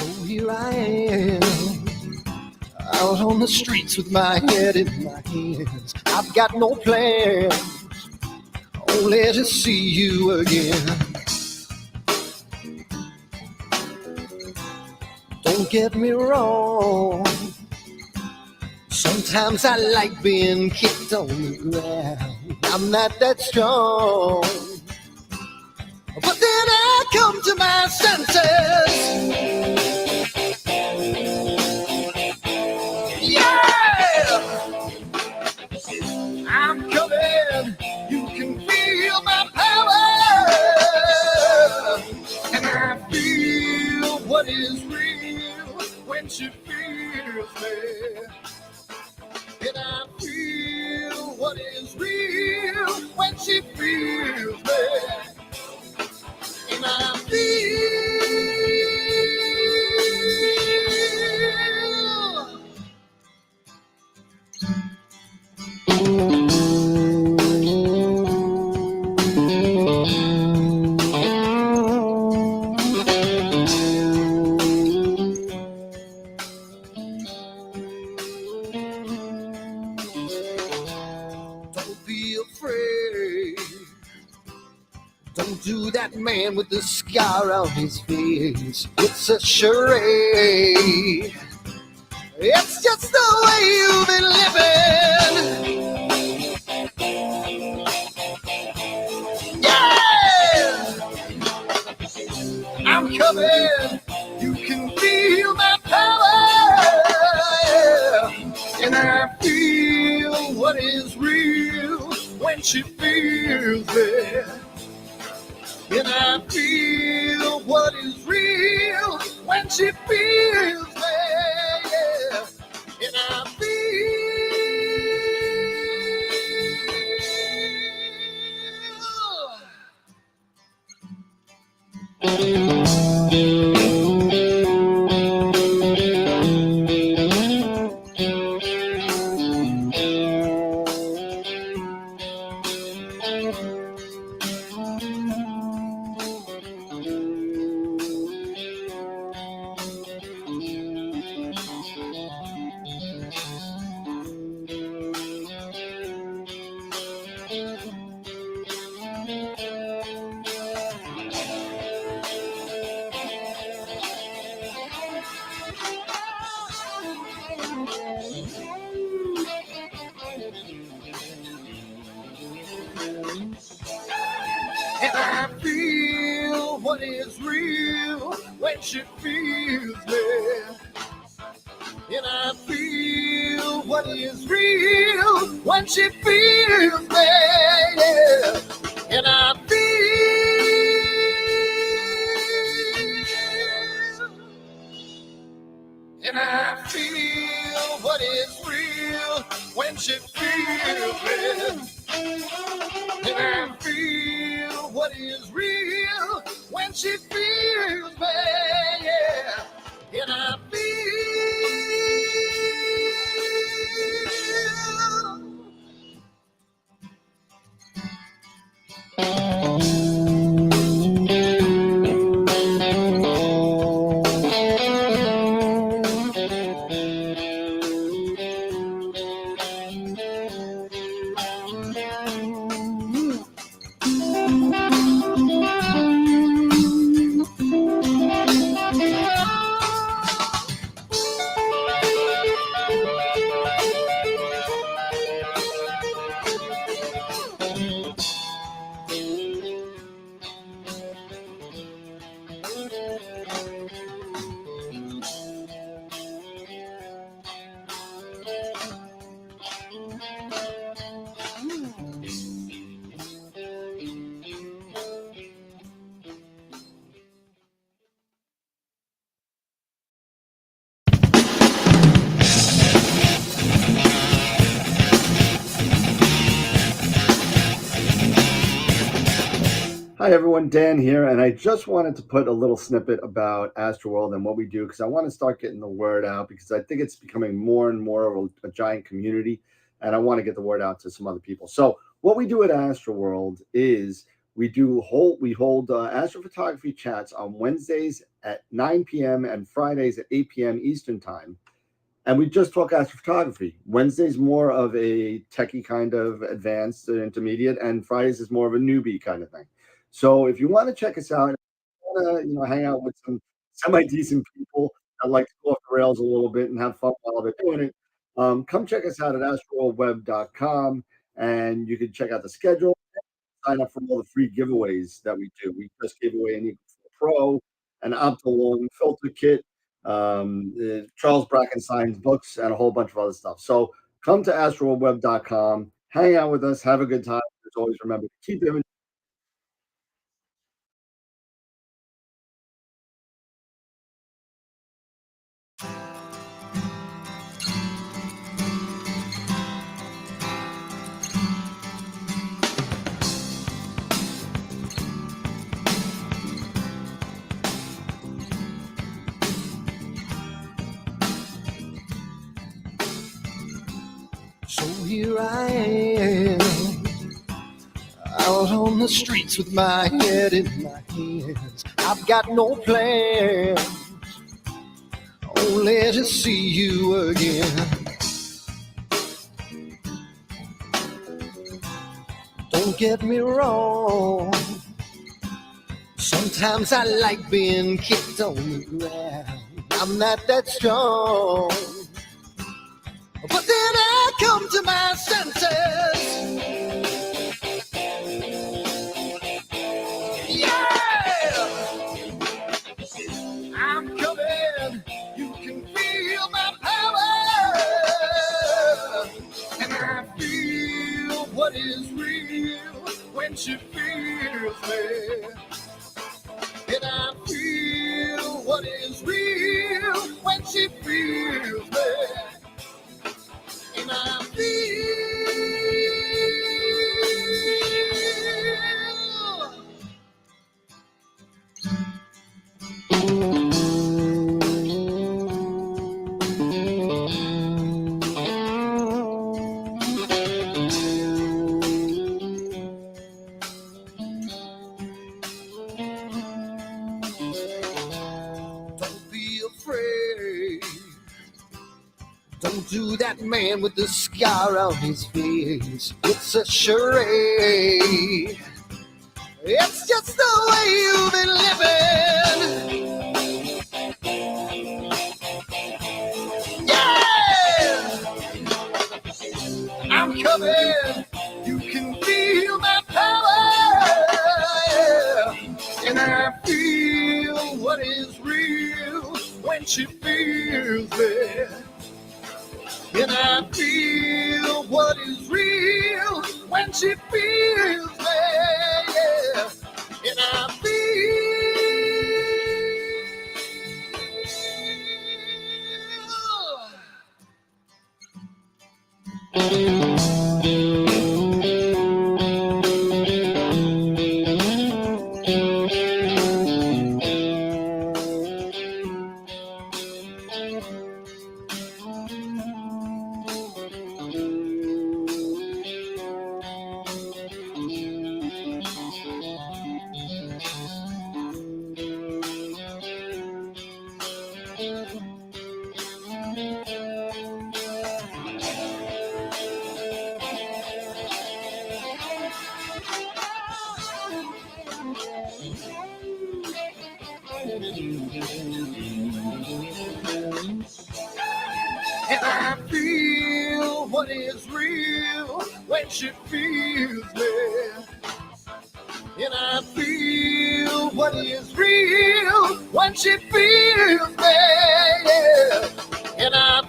So here I am, out on the streets with my head in my hands. I've got no plans, only to see you again. Don't get me wrong, sometimes I like being kicked on the ground. I'm not that strong, but then I come to my senses. Yeah, I'm coming. You can feel my power, and I feel what is real when she feels me. And I feel what is real when she feels me. And I feel don't be afraid. Don't do that man with the scar on his face. It's a charade. It's just the way you've been living. Yeah! I'm coming. You can feel my power. And I feel what is real when she feels me. And I feel what is real when she feels me. Yeah. And I And I feel what is real when she feels me. And I feel what is real when she feels me. Yeah. And I feel what is real when she feels me. And I feel what is real when she feels me, yeah. And I feel Hi everyone, Dan here, and I just wanted to put a little snippet about AstroWorld and what we do because I want to start getting the word out because I think it's becoming more and more of a giant community, and I want to get the word out to some other people. So what we do at AstroWorld is We hold astrophotography chats on Wednesdays at 9 p.m. and Fridays at 8 p.m. Eastern time. And we just talk astrophotography. Wednesday's more of a techie kind of advanced intermediate, and Fridays is more of a newbie kind of thing. So if you want to check us out, want to hang out with some semi-decent people that like to go off the rails a little bit and have fun while they're doing it, come check us out at AstroWorldWeb.com, and you can check out the schedule, sign up for all the free giveaways that we do. We just gave away an Eagle Pro, an Optilong filter kit, Charles Brackenstein's books, and a whole bunch of other stuff. So come to AstroWorldWeb.com, hang out with us, have a good time. As always, remember to keep imaging. So here I am, out on the streets with my head in my hands. I've got no plans, only to see you again. Don't get me wrong, sometimes I like being kicked on the ground. I'm not that strong, but then I come to my senses. Yeah! I'm coming, you can feel my power. And I feel what is real when she feels me. And I feel what is real when she feels me. And I feel don't be afraid. Don't do that man with the scar on his face. It's a charade. It's just the way you've been living. Yeah! I'm coming. You can feel my power. Yeah. And I feel what is real when she feels me. And I feel what is real when she feels me. Yeah. And I And I feel what is real when she feels me. And I feel what is real when she feels me. Yeah. And I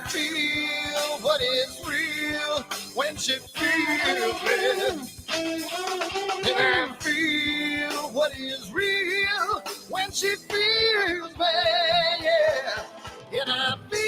feel what is real when she feels me. And I feel what is real when she feels me. Yeah. And I feel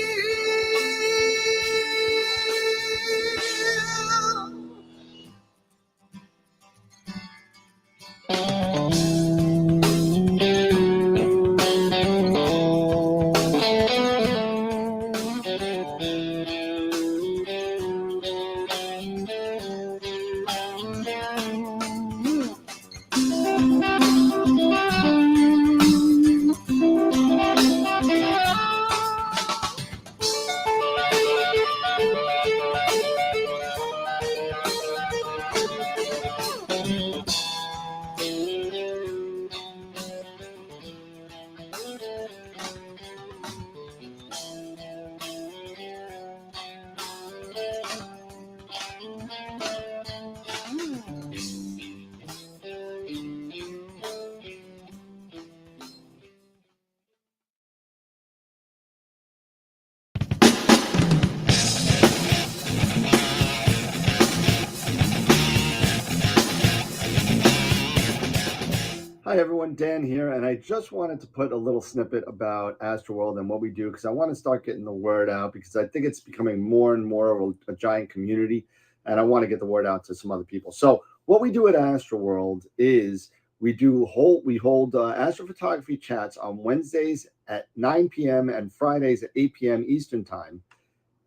Hi everyone, Dan here, and I just wanted to put a little snippet about AstroWorld and what we do because I want to start getting the word out because I think it's becoming more and more of a giant community, and I want to get the word out to some other people. So what we do at AstroWorld is we hold astrophotography chats on Wednesdays at 9 p.m. and Fridays at 8 p.m. Eastern time.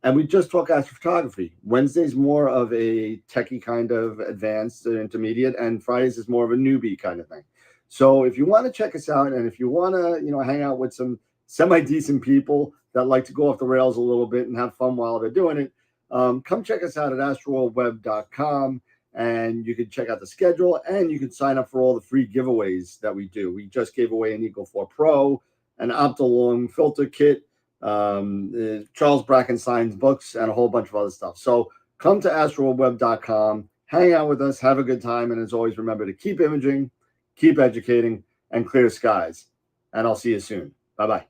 And we just talk astrophotography. Wednesday's more of a techie kind of advanced intermediate, and Fridays is more of a newbie kind of thing. So if you want to check us out, and if you want to, hang out with some semi-decent people that like to go off the rails a little bit and have fun while they're doing it, come check us out at astroworldweb.com, and you can check out the schedule, and you can sign up for all the free giveaways that we do. We just gave away an Eagle 4 Pro, an Optilong filter kit, Charles Brackenstein's books, and a whole bunch of other stuff. So come to astroworldweb.com, hang out with us, have a good time, and as always, remember to keep imaging, keep educating, and clear skies. And I'll see you soon. Bye-bye.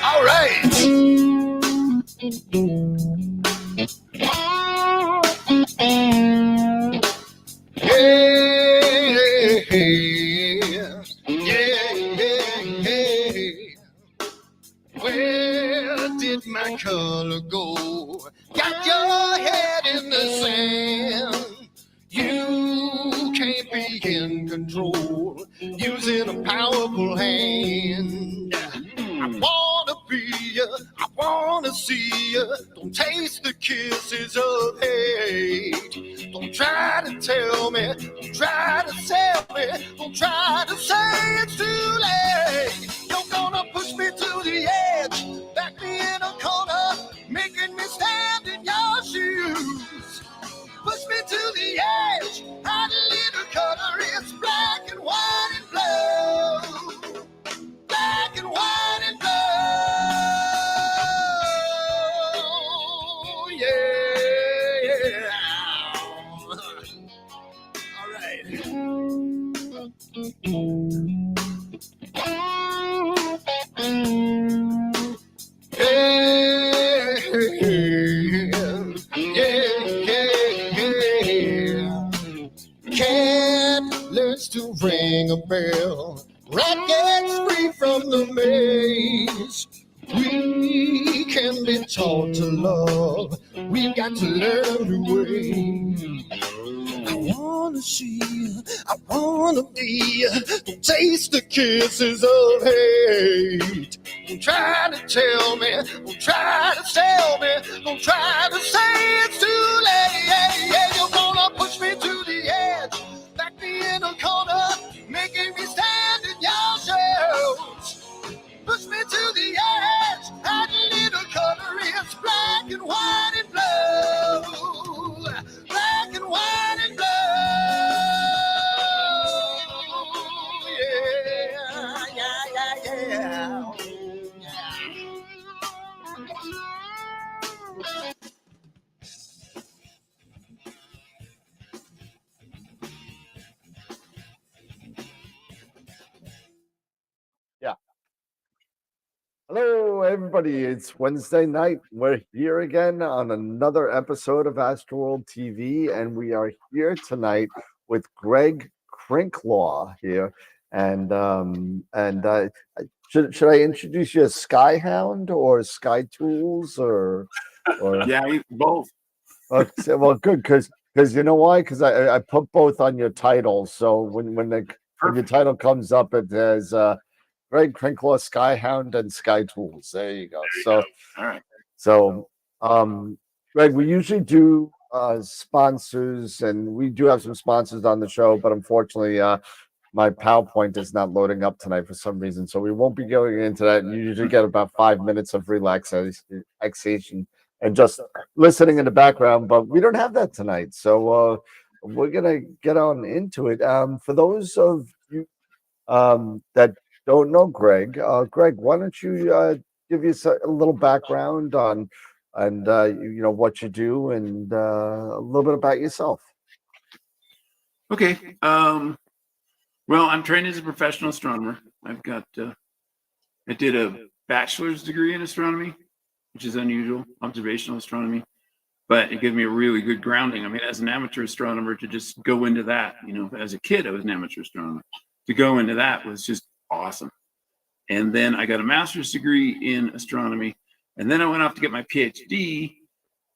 All right. Where did my color go? Got your head in the sand. You can't be in control using a powerful hand. I wanna be you, I wanna see you. Don't taste the kisses of hate. Don't try to tell me, don't try to sell me, don't try to say it's too late. You're gonna push me to the edge, back me in a corner, making me stand in your shoes. Push me to the edge, hide a little color, it's black and white and blue. Black and white and blue, yeah. All right. Yeah. Cat learns to ring a bell. Rat gets free from the maze. We can be taught to love. We've got to learn to wait. I wanna see you, I wanna be you. Don't taste the kisses of hate. Don't try to tell me, don't try to sell me, don't try to say it's too late. Yeah, you're gonna push me to the edge, back me in a corner, making me stand in your shoes. Push me to the edge, hide a little color, it's black and white and blue. Black and white and blue. Yeah. Hello, everybody. It's Wednesday night. We're here again on another episode of AstroWorld TV, and we are here tonight with Greg Crinklaw here. And should I introduce you as Skyhound or Sky Tools or Yeah, both. Okay, well, good because you know why? Because I put both on your title, so when your title comes up, it says Greg Crinklaw, Skyhound, and Sky Tools. There you go. All right. So, Greg, we usually do sponsors, and we do have some sponsors on the show, but unfortunately, my PowerPoint is not loading up tonight for some reason, so we won't be going into that. You usually get about 5 minutes of relaxation and just listening in the background, but we don't have that tonight. So we're gonna get on into it. For those of you that don't know Greg, Greg, why don't you give us a little background on and you know what you do and a little bit about yourself. Okay. Well, I'm trained as a professional astronomer. I've got I did a bachelor's degree in astronomy, which is unusual, observational astronomy, but it gave me a really good grounding. I mean, as an amateur astronomer, to just go into that, you know, as a kid, I was an amateur astronomer. To go into that was just awesome. And then I got a master's degree in astronomy, and then I went off to get my PhD,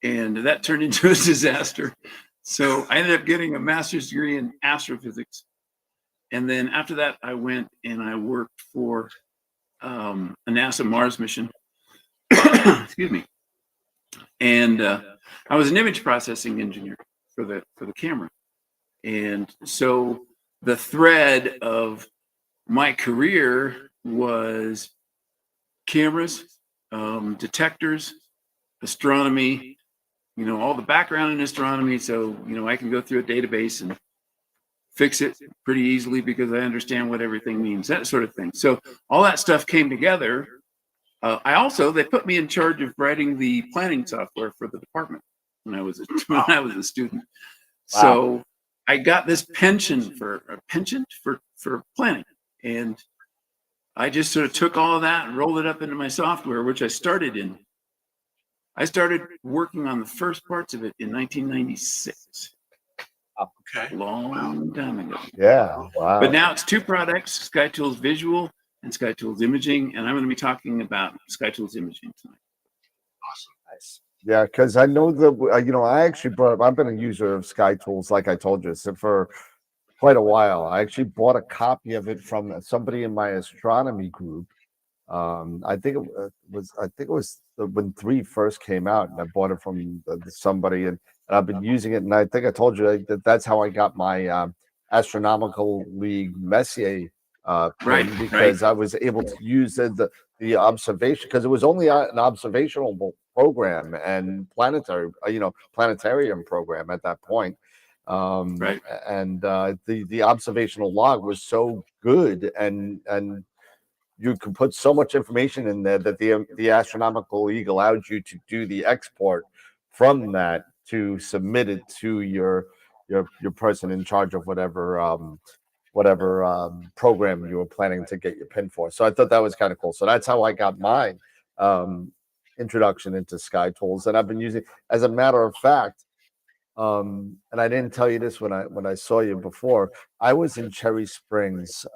and that turned into a disaster. So I ended up getting a master's degree in astrophysics. And then after that, I went and I worked for a NASA Mars mission. Excuse me. And I was an image processing engineer for the camera. And so the thread of my career was cameras, detectors, astronomy, you know, all the background in astronomy. So, you know, I can go through a database and fix it pretty easily because I understand what everything means, that sort of thing. So all that stuff came together. They put me in charge of writing the planning software for the department when I was a student. Wow. So I got this penchant for planning, and I just sort of took all of that and rolled it up into my software, which I started in. I started working on the first parts of it in 1996. Okay. Long time ago. Yeah, wow. But now it's two products, SkyTools Visual and SkyTools Imaging, and I'm going to be talking about SkyTools Imaging tonight. Awesome. Nice. Yeah, because I know that you know I actually brought up. I've been a user of SkyTools, like I told you, so for quite a while. I actually bought a copy of it from somebody in my astronomy group. I think it was when 3 first came out, and I bought it from somebody, and I've been using it. And I think I told you that that's how I got my Astronomical League Messier pin, because I was able to use the observation, because it was only an observational program and planetarium program at that point. And the observational log was so good, and you could put so much information in there that the Astronomical League allowed you to do the export from that to submit it to your person in charge of whatever program you were planning to get your pin for. So I thought that was kind of cool. So that's how I got my introduction into SkyTools, and I've been using, as a matter of fact, and I didn't tell you this when I saw you before. I was in Cherry Springs.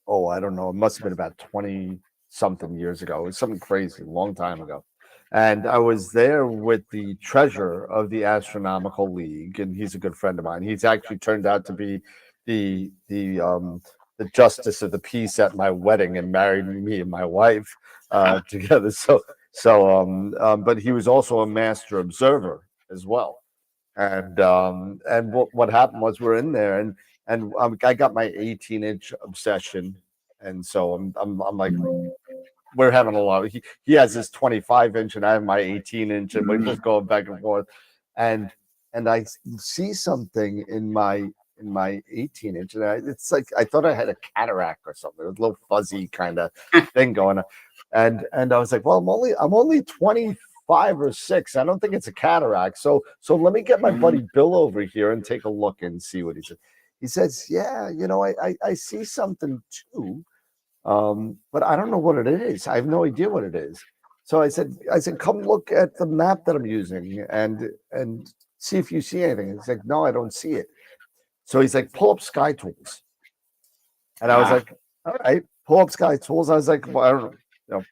I don't know. It must have been about 20 something years ago. It was something crazy, a long time ago. And I was there with the treasurer of the Astronomical League, and he's a good friend of mine. He's actually turned out to be the justice of the peace at my wedding and married me and my wife together. But he was also a master observer as well. And what happened was we're in there, and I got my 18-inch obsession, and so I'm like, we're having a lot. He has his 25-inch, and I have my 18-inch, and we're just going back and forth, and I see something in my 18-inch, and it's like I thought I had a cataract or something. It was a little fuzzy kind of thing going on, and I was like, well, I'm only 25 or 6. I don't think it's a cataract. So let me get my buddy Bill over here and take a look and see what he says. He says, yeah, you know, I see something too, but I don't know what it is. I have no idea what it is. So I said, come look at the map that I'm using and see if you see anything. He's like, no, I don't see it. So he's like, pull up SkyTools. And I was like, all right, pull up SkyTools. I was like, well, I don't know. You know,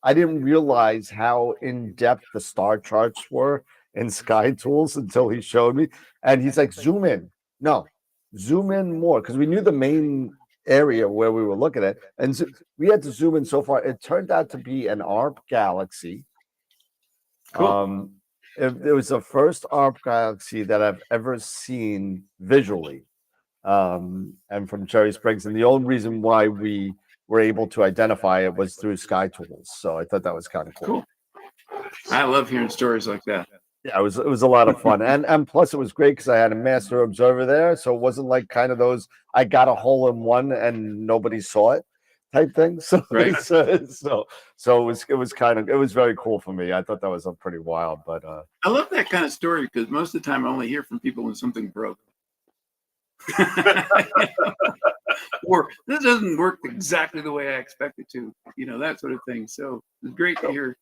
I didn't realize how in-depth the star charts were in SkyTools until he showed me. And he's like, zoom in. No, zoom in more, because we knew the main area where we were looking at. And so we had to zoom in so far. It turned out to be an ARP galaxy. Cool. It was the first ARP galaxy that I've ever seen visually. And from Cherry Springs. And the only reason why we were able to identify it was through SkyTools. So I thought that was kind of cool. I love hearing stories like that. Yeah, it was a lot of fun, and plus it was great because I had a master observer there, so it wasn't like kind of those I got a hole in one and nobody saw it type thing. So Right. so it was kind of it was very cool for me. I thought that was pretty wild, but I love that kind of story because most of the time I only hear from people when something broke. Or this doesn't work exactly the way I expect it to, that sort of thing. So it's great to hear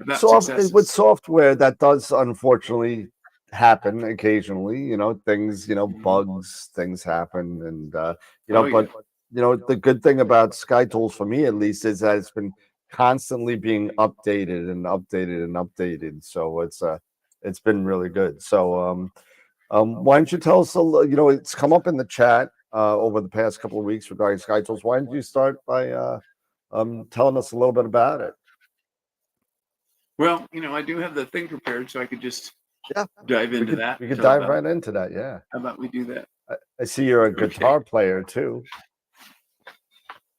about with successes. software that does unfortunately happen occasionally. Things, bugs, things happen, and Oh, but yeah. the good thing about Sky Tools for me at least is that it's been constantly being updated and updated and updated. So it's been really good. So why don't you tell us it's come up in the chat over the past couple of weeks regarding Sky Tools. Why don't you start by telling us a little bit about it? Well, I do have the thing prepared, so I could just dive into that. We could dive right into that. Yeah. How about we do that? I see you're a guitar player too.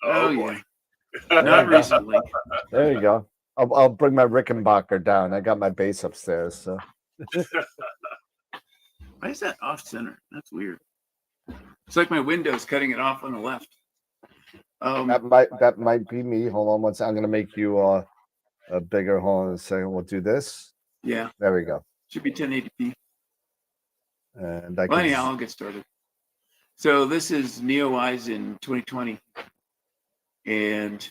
Oh yeah. Not recently. There you go. I'll bring my Rickenbacker down. I got my bass upstairs. So. Why is that off center? That's weird. It's like my window's cutting it off on the left. That might be me. Hold on one second. I'm gonna make you a bigger. Hold on a second. We'll do this. Yeah. There we go. Should be 1080p. And anyhow, I'll get started. So this is NeoEyes in 2020. And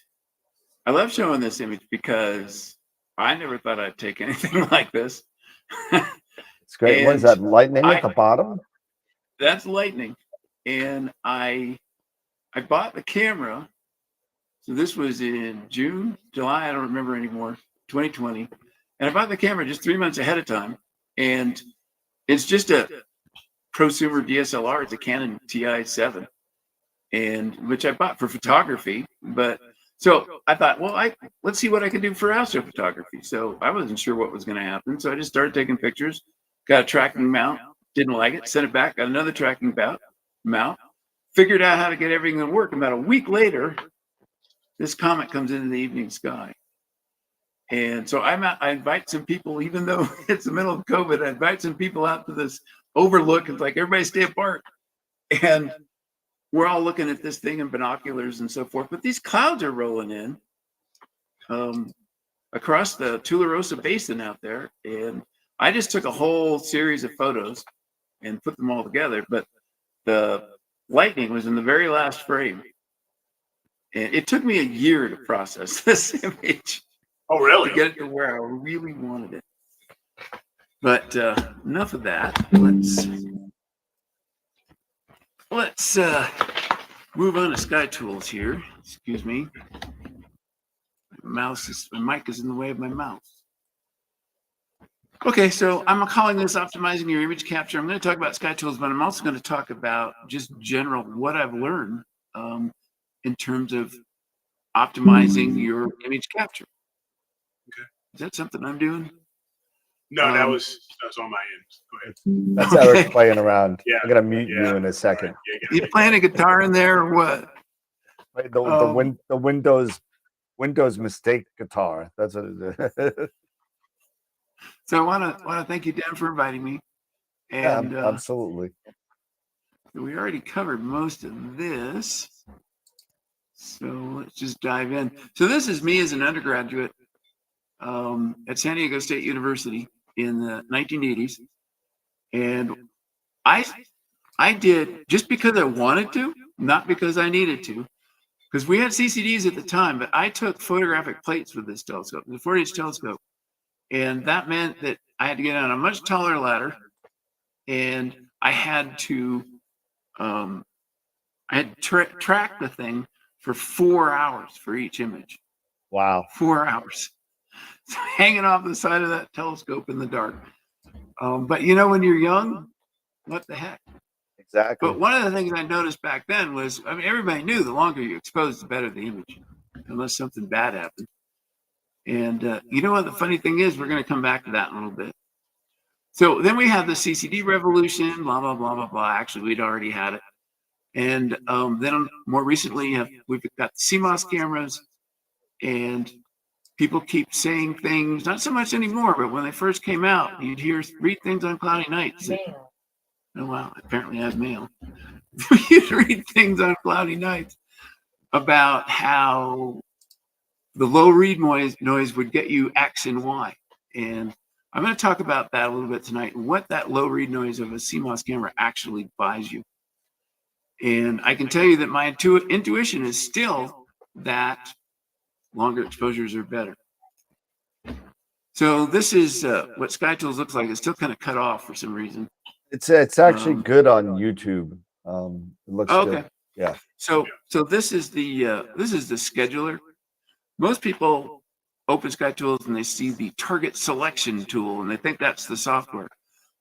I love showing this image because I never thought I'd take anything like this. It's great. What is that? Lightning at the bottom? That's lightning. And I bought the camera. So this was in June, July, I don't remember anymore, 2020. And I bought the camera just 3 months ahead of time. And it's just a prosumer DSLR. It's a Canon TI-7, and which I bought for photography. But so I thought, well, let's see what I can do for astrophotography. So I wasn't sure what was going to happen. So I just started taking pictures, got a tracking mount, didn't like it, sent it back, got another tracking mount, figured out how to get everything to work. About a week later, this comet comes into the evening sky. And so I invite some people, even though it's the middle of COVID, I invite some people out to this overlook. It's like, everybody stay apart. And we're all looking at this thing in binoculars and so forth. But these clouds are rolling in across the Tularosa Basin out there. And I just took a whole series of photos and put them all together. But the lightning was in the very last frame. And it took me a year to process this image. Oh, really? To get it to where I really wanted it. But enough of that. Let's move on to Sky Tools here. Excuse me. My mic is in the way of my mouse. Okay, so I'm calling this optimizing your image capture. I'm going to talk about Sky Tools, but I'm also going to talk about just general what I've learned in terms of optimizing your image capture. Okay. Is that something I'm doing? No, that was on my end. Go ahead. That's Eric playing around. Yeah. I'm gonna mute you in a second. Right. Yeah, You playing a guitar in there or what? The Windows mistake guitar. That's what it is. So I want to thank you, Dan, for inviting me. And yeah, absolutely. We already covered most of this, so let's just dive in. So this is me as an undergraduate at San Diego State University in the 1980s, and I did just because I wanted to, not because I needed to, because we had CCDs at the time. But I took photographic plates with this telescope, the 40-inch telescope, and that meant that I had to get on a much taller ladder, and I had to track the thing for 4 hours for each image. Wow. 4 hours. So hanging off the side of that telescope in the dark. But when you're young, what the heck? Exactly. But one of the things I noticed back then was, everybody knew the longer you expose, the better the image, unless something bad happened. And you know what the funny thing is? We're going to come back to that in a little bit. So then we have the CCD revolution, blah, blah, blah, blah, blah. Actually, we'd already had it. And then more recently, we've got CMOS cameras. And people keep saying things, not so much anymore, but when they first came out, you'd read things on cloudy nights. Mail. Oh, wow, apparently I have mail. You'd read things on cloudy nights about how the low read noise would get you X and Y. And I'm going to talk about that a little bit tonight and what that low read noise of a CMOS camera actually buys you. And I can tell you that my intuition is still that longer exposures are better. So this is what SkyTools looks like. It's still kind of cut off for some reason. It's actually good on YouTube. It looks okay. good. Yeah. So this is the scheduler. Most people open SkyTools and they see the target selection tool and they think that's the software.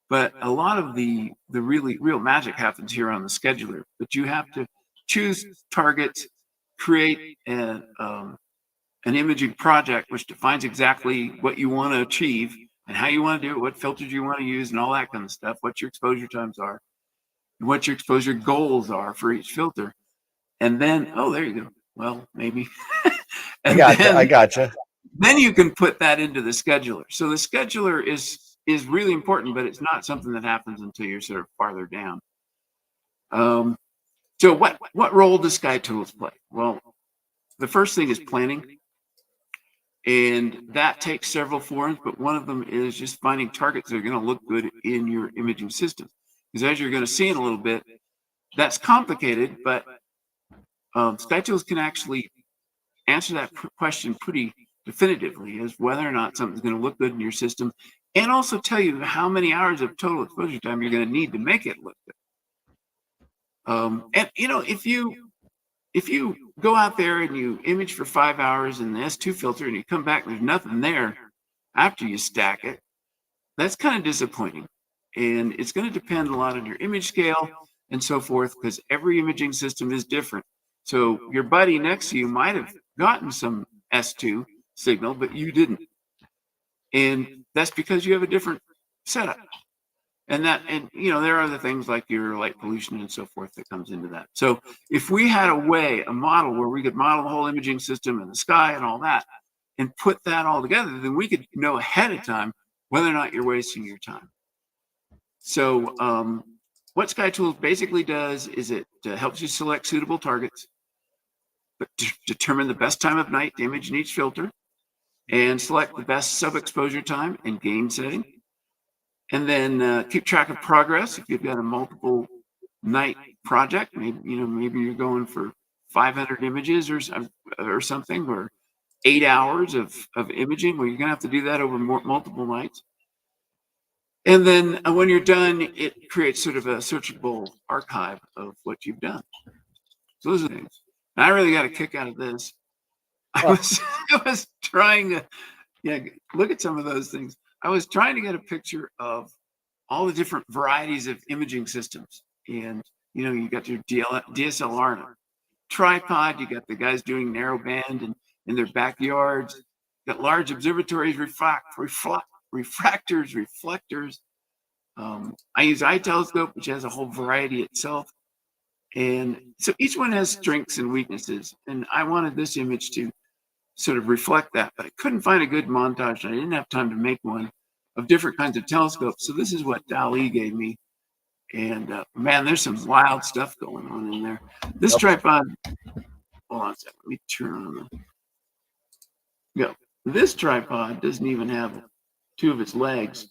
But a lot of the real magic happens here on the scheduler. But you have to choose targets, create an imaging project which defines exactly what you want to achieve and how you want to do it, what filters you want to use, and all that kind of stuff, what your exposure times are, and what your exposure goals are for each filter. And then, oh, there you go. Well, maybe. I gotcha. Then you can put that into the scheduler. So the scheduler is really important, but it's not something that happens until you're sort of farther down. So what role does SkyTools play? Well, the first thing is planning. And that takes several forms, but one of them is just finding targets that are going to look good in your imaging system. Because as you're going to see in a little bit, that's complicated, but SkyTools can actually answer that question pretty definitively as whether or not something's going to look good in your system, and also tell you how many hours of total exposure time you're going to need to make it look good. And you know, if you go out there and you image for 5 hours in the S2 filter and you come back and there's nothing there after you stack it, that's kind of disappointing. And it's going to depend a lot on your image scale and so forth, because every imaging system is different. So your buddy next to you might have gotten some S2 signal, but you didn't. And that's because you have a different setup. And you know, there are other things like your light pollution and so forth that comes into that. So if we had a model where we could model the whole imaging system and the sky and all that, and put that all together, then we could know ahead of time whether or not you're wasting your time. So what SkyTools basically does is it helps you select suitable targets, but determine the best time of night to image in each filter, and select the best sub-exposure time and gain setting. And then keep track of progress. If you've got a multiple night project, maybe you're going for 500 images or something, or 8 hours of imaging, well, you're gonna have to do that over multiple nights. And then when you're done, it creates sort of a searchable archive of what you've done. So those are the things. And I really got a kick out of this. I was trying to, look at some of those things. I was trying to get a picture of all the different varieties of imaging systems. And, you know, you got your DSLR and a tripod, you got the guys doing narrow band in their backyards, you got large observatories, refractors, reflectors. I use iTelescope, which has a whole variety itself. And so each one has strengths and weaknesses. And I wanted this image to sort of reflect that, but I couldn't find a good montage. And I didn't have time to make one of different kinds of telescopes. So this is what DALL-E gave me. And man, there's some wild stuff going on in there. This tripod, hold on a second, let me turn on the, this tripod doesn't even have 2 of its legs.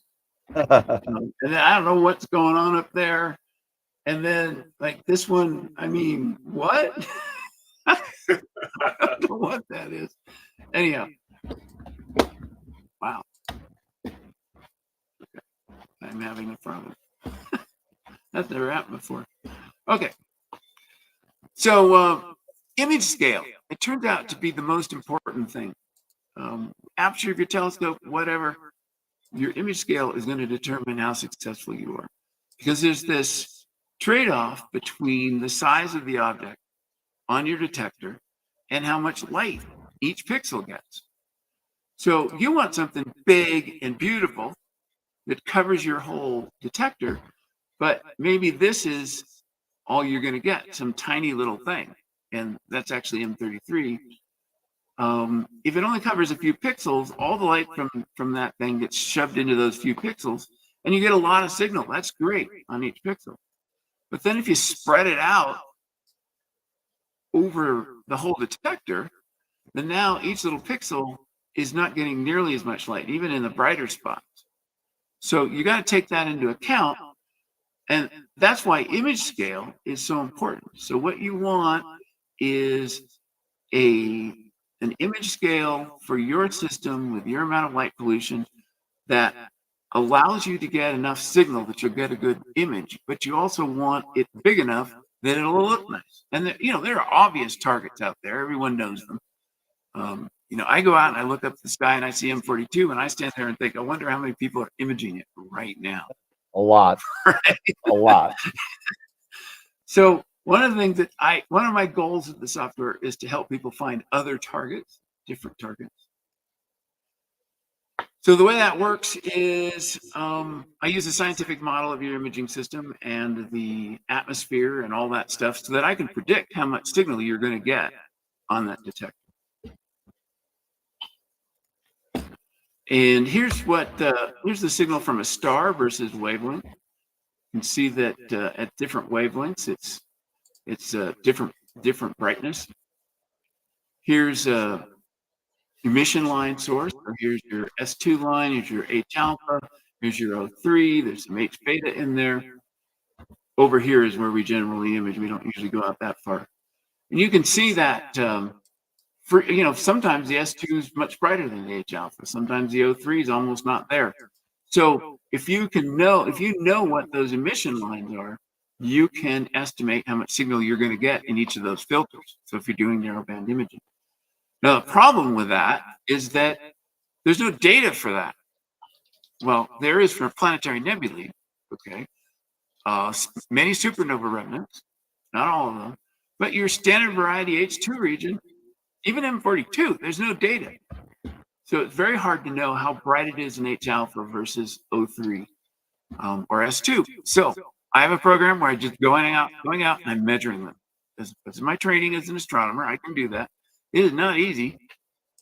And I don't know what's going on up there. And then like this one, I mean, what? I don't know what that is. Anyhow, wow. Okay. I'm having a problem. That's never happened before. Okay. So image scale, it turns out to be the most important thing. Aperture of your telescope, whatever, your image scale is going to determine how successful you are. Because there's this trade-off between the size of the object on your detector and how much light each pixel gets. So you want something big and beautiful that covers your whole detector, but maybe this is all you're going to get, some tiny little thing. And that's actually M33. if it only covers a few pixels, all the light from that thing gets shoved into those few pixels, and you get a lot of signal. That's great on each pixel. But then if you spread it out over the whole detector, then now each little pixel is not getting nearly as much light, even in the brighter spots. So you got to take that into account. And that's why image scale is so important. So what you want is an image scale for your system with your amount of light pollution that allows you to get enough signal that you'll get a good image, but you also want it big enough that it'll look nice. And there are obvious targets out there. Everyone knows them. I go out and I look up the sky and I see M42 and I stand there and think, I wonder how many people are imaging it right now. A lot. Right? A lot. So one of my goals of the software is to help people find other targets, different targets. So the way that works is I use a scientific model of your imaging system and the atmosphere and all that stuff so that I can predict how much signal you're going to get on that detector. And here's the signal from a star versus wavelength. You can see that at different wavelengths, it's different brightness. Here's a emission line source. So here's your S2 line. Here's your H alpha. Here's your O3. There's some H beta in there. Over here is where we generally image. We don't usually go out that far. And you can see that sometimes the S2 is much brighter than the H alpha. Sometimes the O3 is almost not there. So if you know what those emission lines are, you can estimate how much signal you're going to get in each of those filters. So if you're doing narrowband imaging. Now, the problem with that is that there's no data for that. Well, there is for planetary nebulae, okay? Many supernova remnants, not all of them, but your standard variety H2 region, even M42, there's no data. So it's very hard to know how bright it is in H alpha versus O3 or S2. So I have a program where I just going out and I'm measuring them. As my training as an astronomer, I can do that. It is not easy,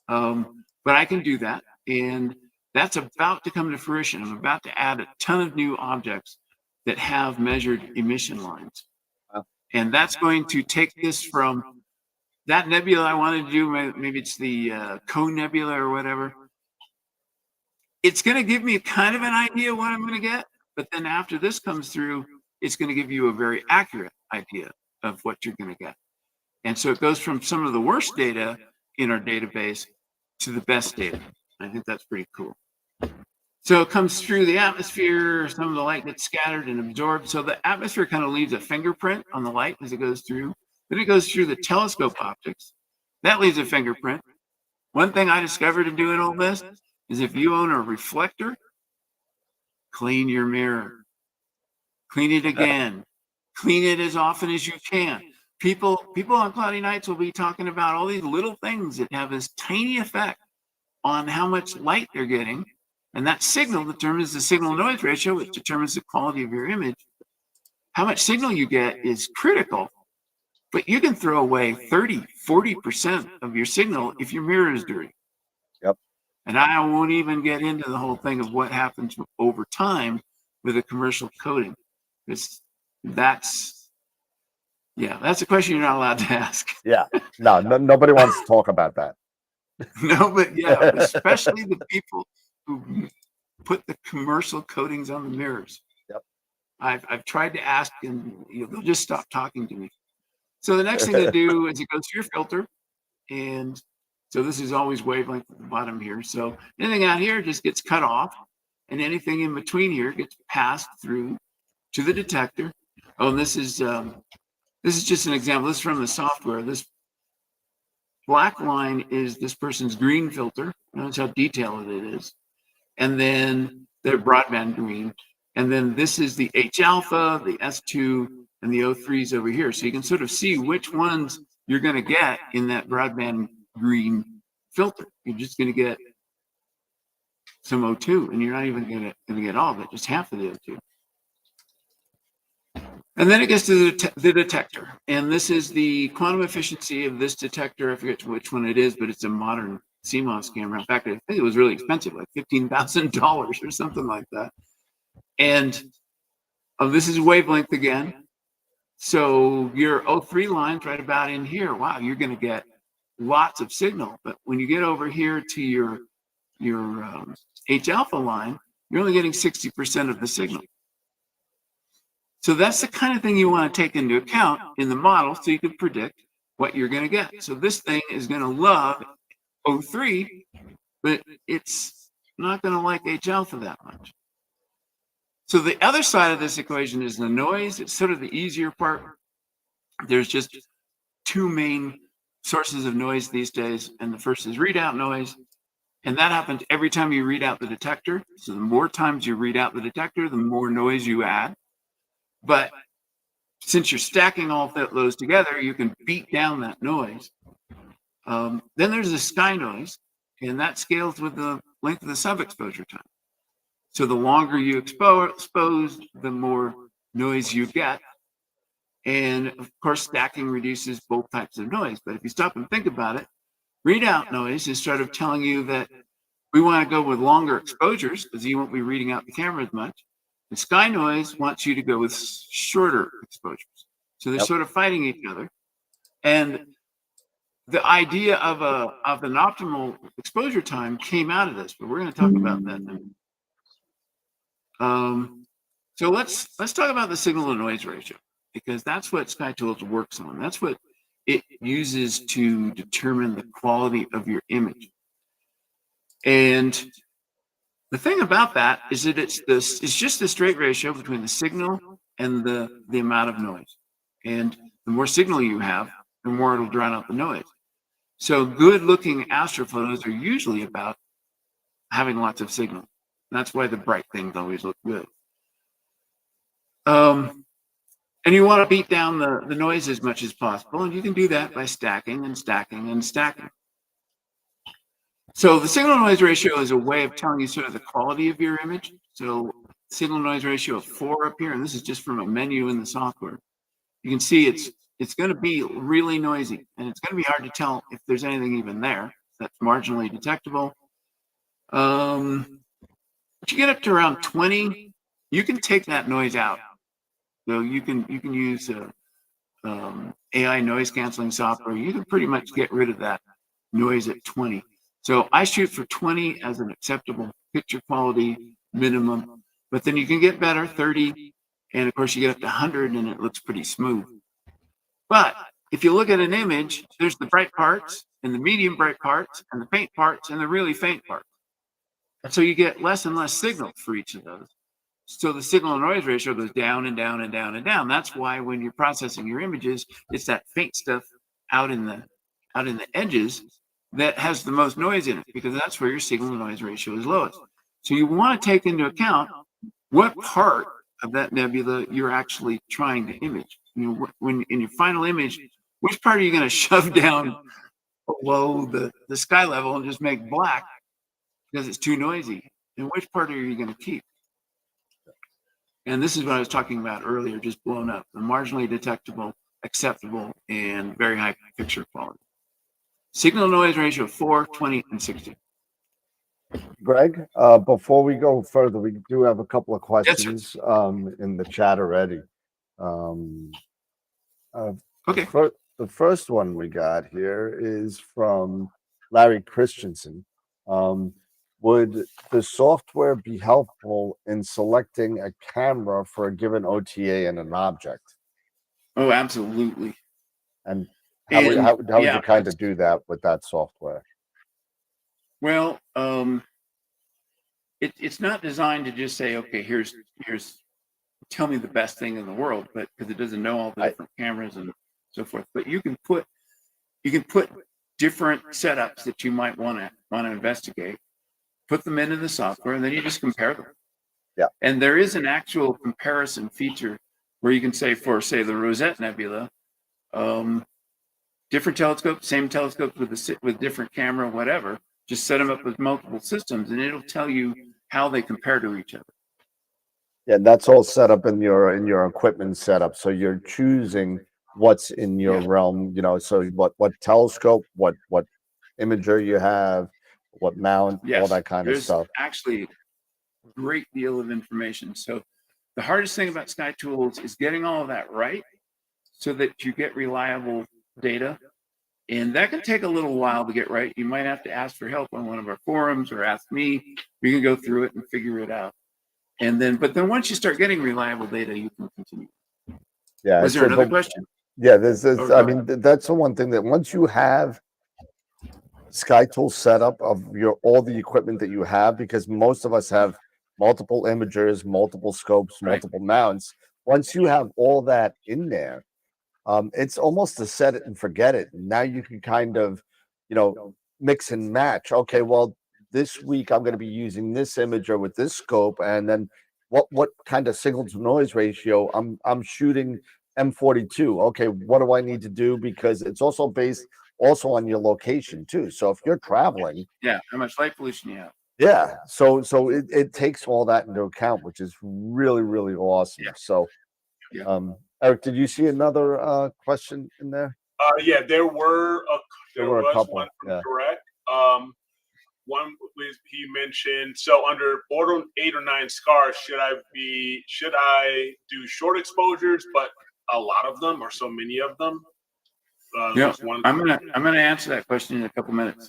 but I can do that. And that's about to come to fruition. I'm about to add a ton of new objects that have measured emission lines. Wow. And that's going to take this from that nebula I wanted to do, maybe it's the Cone Nebula or whatever. It's going to give me kind of an idea what I'm going to get. But then after this comes through, it's going to give you a very accurate idea of what you're going to get. And so it goes from some of the worst data in our database to the best data. I think that's pretty cool. So it comes through the atmosphere, some of the light gets scattered and absorbed. So the atmosphere kind of leaves a fingerprint on the light as it goes through. Then it goes through the telescope optics. That leaves a fingerprint. One thing I discovered in doing all this is if you own a reflector, clean your mirror. Clean it again. Clean it as often as you can. People on cloudy nights will be talking about all these little things that have this tiny effect on how much light they're getting. And that signal determines the signal noise ratio, which determines the quality of your image. How much signal you get is critical, but you can throw away 30, 40% of your signal if your mirror is dirty. Yep. And I won't even get into the whole thing of what happens over time with a commercial coating. That's a question you're not allowed to ask. Yeah. No, nobody wants to talk about that. No, but yeah, especially the people who put the commercial coatings on the mirrors. Yep. I've tried to ask, and they'll just stop talking to me. So the next thing to do is it goes through your filter, and so this is always wavelength at the bottom here. So anything out here just gets cut off, and anything in between here gets passed through to the detector. Oh, and this is just an example. This is from the software. This black line is this person's green filter. Notice how detailed it is. And then their broadband green. And then this is the H alpha, the S2, and the O3s over here. So you can sort of see which ones you're going to get in that broadband green filter. You're just going to get some O2, and you're not even going to get all of it, just half of the O2. And then it gets to the detector. And this is the quantum efficiency of this detector. I forget which one it is, but it's a modern CMOS camera. In fact, I think it was really expensive, like $15,000 or something like that. And this is wavelength again. So your O3 line's right about in here. Wow, you're going to get lots of signal. But when you get over here to your H alpha line, you're only getting 60% of the signal. So that's the kind of thing you want to take into account in the model so you can predict what you're going to get. So this thing is going to love O3, but it's not going to like H alpha that much. So the other side of this equation is the noise. It's sort of the easier part. There's just two main sources of noise these days, and the first is readout noise, and that happens every time you read out the detector. So the more times you read out the detector, the more noise you add. But since you're stacking all those together, you can beat down that noise. Then there's the sky noise, and that scales with the length of the sub-exposure time. So the longer you expose, the more noise you get. And of course, stacking reduces both types of noise. But if you stop and think about it, readout noise is sort of telling you that we want to go with longer exposures because you won't be reading out the camera as much. And sky noise wants you to go with shorter exposures. So they're sort of fighting each other. And the idea of an optimal exposure time came out of this, but we're going to talk about that in a minute. So let's talk about the signal to noise ratio, because that's what SkyTools works on. That's what it uses to determine the quality of your image. And the thing about that is that it's just the straight ratio between the signal and the amount of noise. And the more signal you have, the more it'll drown out the noise. So good looking astrophotos are usually about having lots of signal. That's why the bright things always look good. And you want to beat down the noise as much as possible. And you can do that by stacking and stacking and stacking. So the signal noise ratio is a way of telling you sort of the quality of your image. So signal noise ratio of 4 up here, and this is just from a menu in the software. You can see it's going to be really noisy, and it's going to be hard to tell if there's anything even there that's marginally detectable. But you get up to around 20, you can take that noise out. So you can use AI noise canceling software. You can pretty much get rid of that noise at 20. So I shoot for 20 as an acceptable picture quality minimum, but then you can get better, 30, and of course you get up to 100 and it looks pretty smooth. But if you look at an image, there's the bright parts and the medium bright parts and the faint parts and the really faint parts. And so you get less and less signal for each of those. So the signal to noise ratio goes down and down and down and down. That's why when you're processing your images, it's that faint stuff out in the edges that has the most noise in it, because that's where your signal to noise ratio is lowest. So you want to take into account what part of that nebula you're actually trying to image. You know, when in your final image, which part are you going to shove down below the sky level and just make black because it's too noisy? And which part are you going to keep? And this is what I was talking about earlier, just blown up, the marginally detectable, acceptable, and very high picture quality. Signal noise ratio 4, 20, and 60. Greg, before we go further, we do have a couple of questions in the chat already. Okay. The first one we got here is from Larry Christensen. Would the software be helpful in selecting a camera for a given OTA and an object? Oh, absolutely. And how would you kind of do that with that software? Well, it's not designed to just say, okay, here's tell me the best thing in the world, but because it doesn't know all the different cameras and so forth. But you can put different setups that you might want to investigate, put them into the software, and then you just compare them. Yeah. And there is an actual comparison feature where you can say, for say the Rosette Nebula, different telescopes, same telescopes with different camera, whatever. Just set them up with multiple systems, and it'll tell you how they compare to each other. Yeah, that's all set up in your equipment setup. So you're choosing what's in your Yeah. realm, so what telescope, what imager you have, what mount, all Yes, that kind of there's stuff. actually a great deal of information. So the hardest thing about Sky Tools is getting all of that right so that you get reliable data. And that can take a little while to get right. You might have to ask for help on one of our forums or ask me. We can go through it and figure it out. But then once you start getting reliable data, you can continue. Yeah, Was there another question? yeah, there's Go I ahead. mean, that's the one thing that once you have SkyTool setup of all the equipment that you have, because most of us have multiple imagers, multiple scopes, Right. multiple mounts. Once you have all that in there, it's almost a set it and forget it. Now you can kind of, mix and match. Okay, well, this week I'm going to be using this imager with this scope, and then what kind of signal to noise ratio I'm shooting M42. Okay, what do I need to do? Because it's also based also on your location too. So if you're traveling, Yeah, how much light pollution you have. yeah, so it takes all that into account, which is really, really awesome. Yeah. So Yeah. Eric, did you see another question in there? Yeah, there was couple, one from yeah. Direct. One was he mentioned, so under border 8 or 9 scars, should I do short exposures, but a lot of them or so many of them? Yeah, One. I'm gonna answer that question in a couple minutes.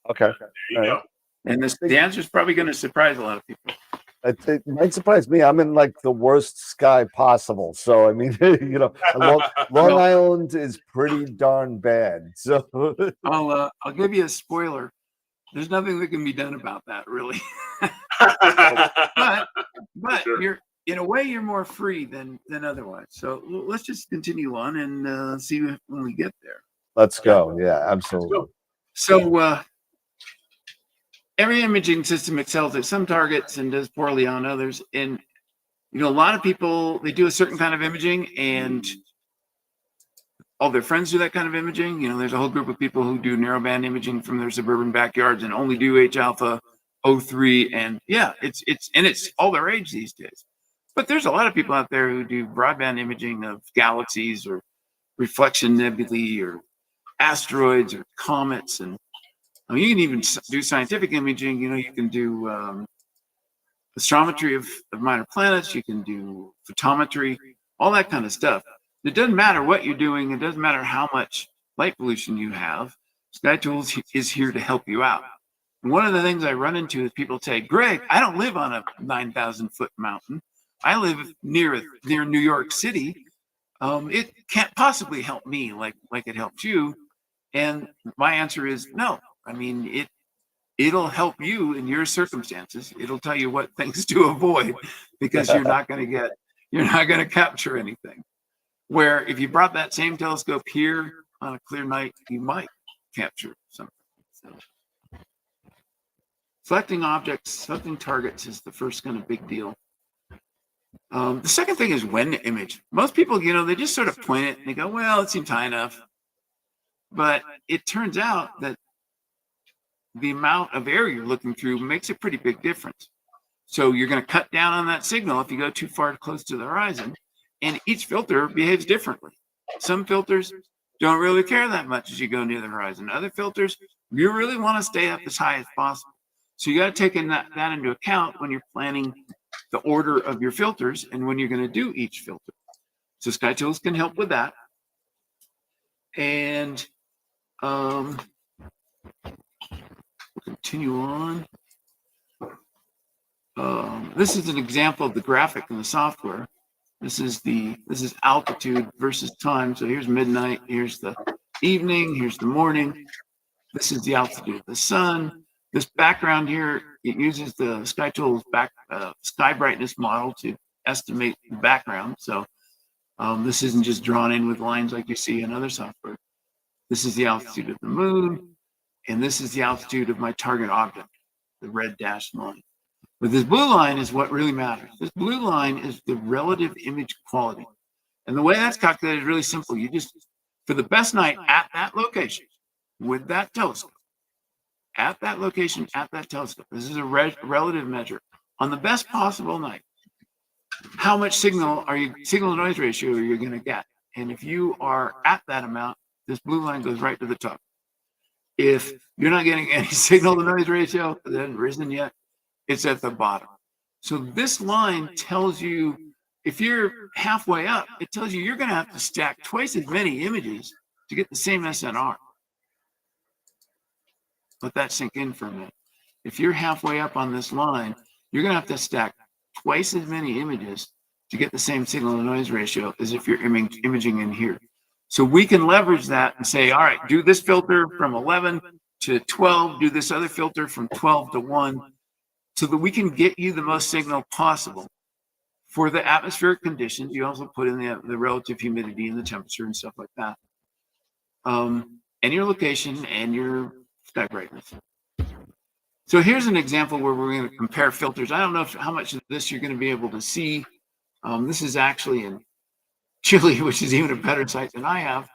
Okay. There you All go. right. And the answer is probably going to surprise a lot of people. It might surprise me. I'm in like the worst sky possible. So I mean, Long Island is pretty darn bad. So I'll give you a spoiler. There's nothing that can be done about that, really. But Sure. you're in a way you're more free than otherwise. So let's just continue on and see when we get there. let's go. Yeah, absolutely. So every imaging system excels at some targets and does poorly on others. And a lot of people, they do a certain kind of imaging and all their friends do that kind of imaging. There's a whole group of people who do narrowband imaging from their suburban backyards and only do H-alpha 03. And yeah, it's all the rage these days. But there's a lot of people out there who do broadband imaging of galaxies or reflection nebulae or asteroids or comets. And you can even do scientific imaging. You can do astrometry of minor planets. You can do photometry, all that kind of stuff. It doesn't matter what you're doing. It doesn't matter how much light pollution you have. Sky Tools is here to help you out. And one of the things I run into is people say, Greg, I don't live on a 9,000 foot mountain. I live near New York City. It can't possibly help me like it helps you. And my answer is no. I mean, it'll help you in your circumstances. It'll tell you what things to avoid because you're not going to capture anything. Where if you brought that same telescope here on a clear night, you might capture something. So, selecting targets is the first kind of big deal. The second thing is when to image. Most people, they just sort of point it and they go, well, it seems high enough. But it turns out that the amount of air you're looking through makes a pretty big difference. So you're going to cut down on that signal if you go too far close to the horizon, and each filter behaves differently. Some filters don't really care that much as you go near the horizon. Other filters, you really want to stay up as high as possible. So you got to take that into account when you're planning the order of your filters and when you're going to do each filter. So Sky Tools can help with that. And we'll continue on. This is an example of the graphic in the software. This is altitude versus time. So here's midnight, here's the evening, here's the morning. This is the altitude of the sun. This background here, it uses the Sky Tools sky brightness model to estimate the background. So this isn't just drawn in with lines like you see in other software. This is the altitude of the moon, and this is the altitude of my target object, the red dashed line. But this blue line is what really matters. This blue line is the relative image quality. And the way that's calculated is really simple. You just, for the best night at that location, with that telescope, at that location, at that telescope, this is a relative measure. On the best possible night, how much signal to noise ratio are you going to get? And if you are at that amount, this blue line goes right to the top. If you're not getting any signal to noise ratio, it hasn't risen yet, it's at the bottom. So this line tells you, if you're halfway up, it tells you you're going to have to stack twice as many images to get the same SNR. Let that sink in for a minute. If you're halfway up on this line, you're going to have to stack twice as many images to get the same signal to noise ratio as if you're imaging in here. So we can leverage that and say, all right, do this filter from 11 to 12, do this other filter from 12 to 1, so that we can get you the most signal possible. For the atmospheric conditions, you also put in the relative humidity and the temperature and stuff like that. And your location and your sky brightness. So here's an example where we're going to compare filters. I don't know how much of this you're going to be able to see. This is actually in Chile, which is even a better site than I have.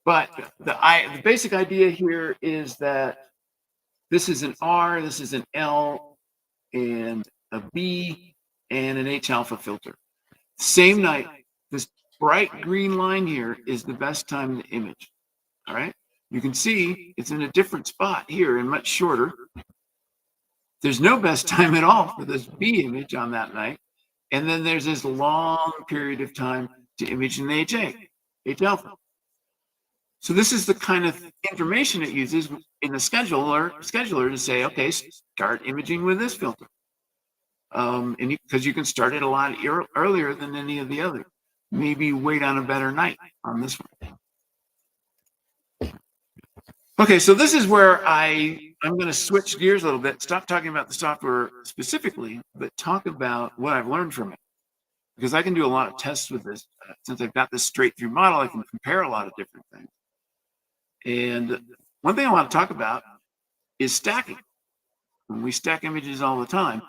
But the basic idea here is that this is an R, this is an L, and a B, and an H alpha filter. Same night, this bright green line here is the best time to image. All right, you can see it's in a different spot here and much shorter. There's no best time at all for this B image on that night. And then there's this long period of time to image in the H alpha. So this is the kind of information it uses in the scheduler to say, okay, start imaging with this filter. And because you can start it a lot earlier than any of the other. Maybe wait on a better night on this one. Okay, so this is where I'm going to switch gears a little bit, stop talking about the software specifically, but talk about what I've learned from it. Because I can do a lot of tests with this. Since I've got this straight through model, I can compare a lot of different things. And one thing I want to talk about is stacking. And we stack images all the time.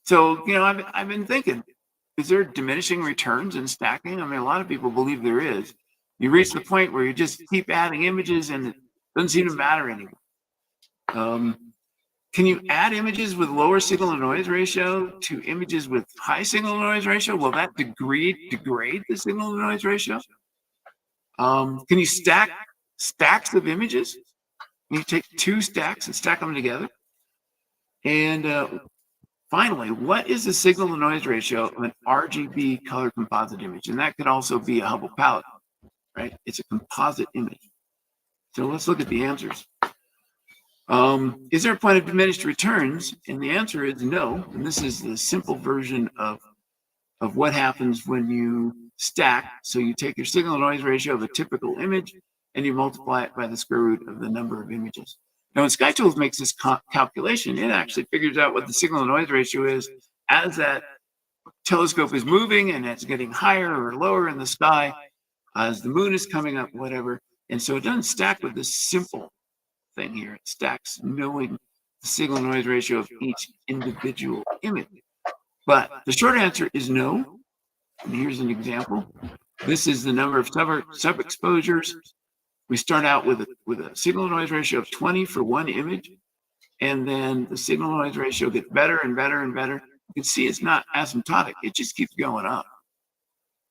So, you know, I've been thinking, is there diminishing returns in stacking? I mean, a lot of people believe there is. You reach the point where you just keep adding images and it doesn't seem to matter anymore. Can you add images with lower signal to noise ratio to images with high signal to noise ratio? Will that degrade the signal to noise ratio? Can you stack stacks of images? Can you take two stacks and stack them together? And finally, what is the signal to noise ratio of an RGB color composite image? And that could also be a Hubble palette, right? It's a composite image. So let's look at the answers. Is there a point of diminished returns? And the answer is no. And this is the simple version of what happens when you stack. So you take your signal to noise ratio of a typical image and you multiply it by the square root of the number of images. Now, when SkyTools makes this calculation, it actually figures out what the signal to noise ratio is as that telescope is moving and it's getting higher or lower in the sky, as the moon is coming up, whatever. And so it doesn't stack with this simple thing here. It stacks knowing the signal to noise ratio of each individual image. But the short answer is no. And here's an example. This is the number of sub-exposures. We start out with a signal to noise ratio of 20 for one image, and then the signal to noise ratio gets better and better and better. You can see it's not asymptotic. It just keeps going up.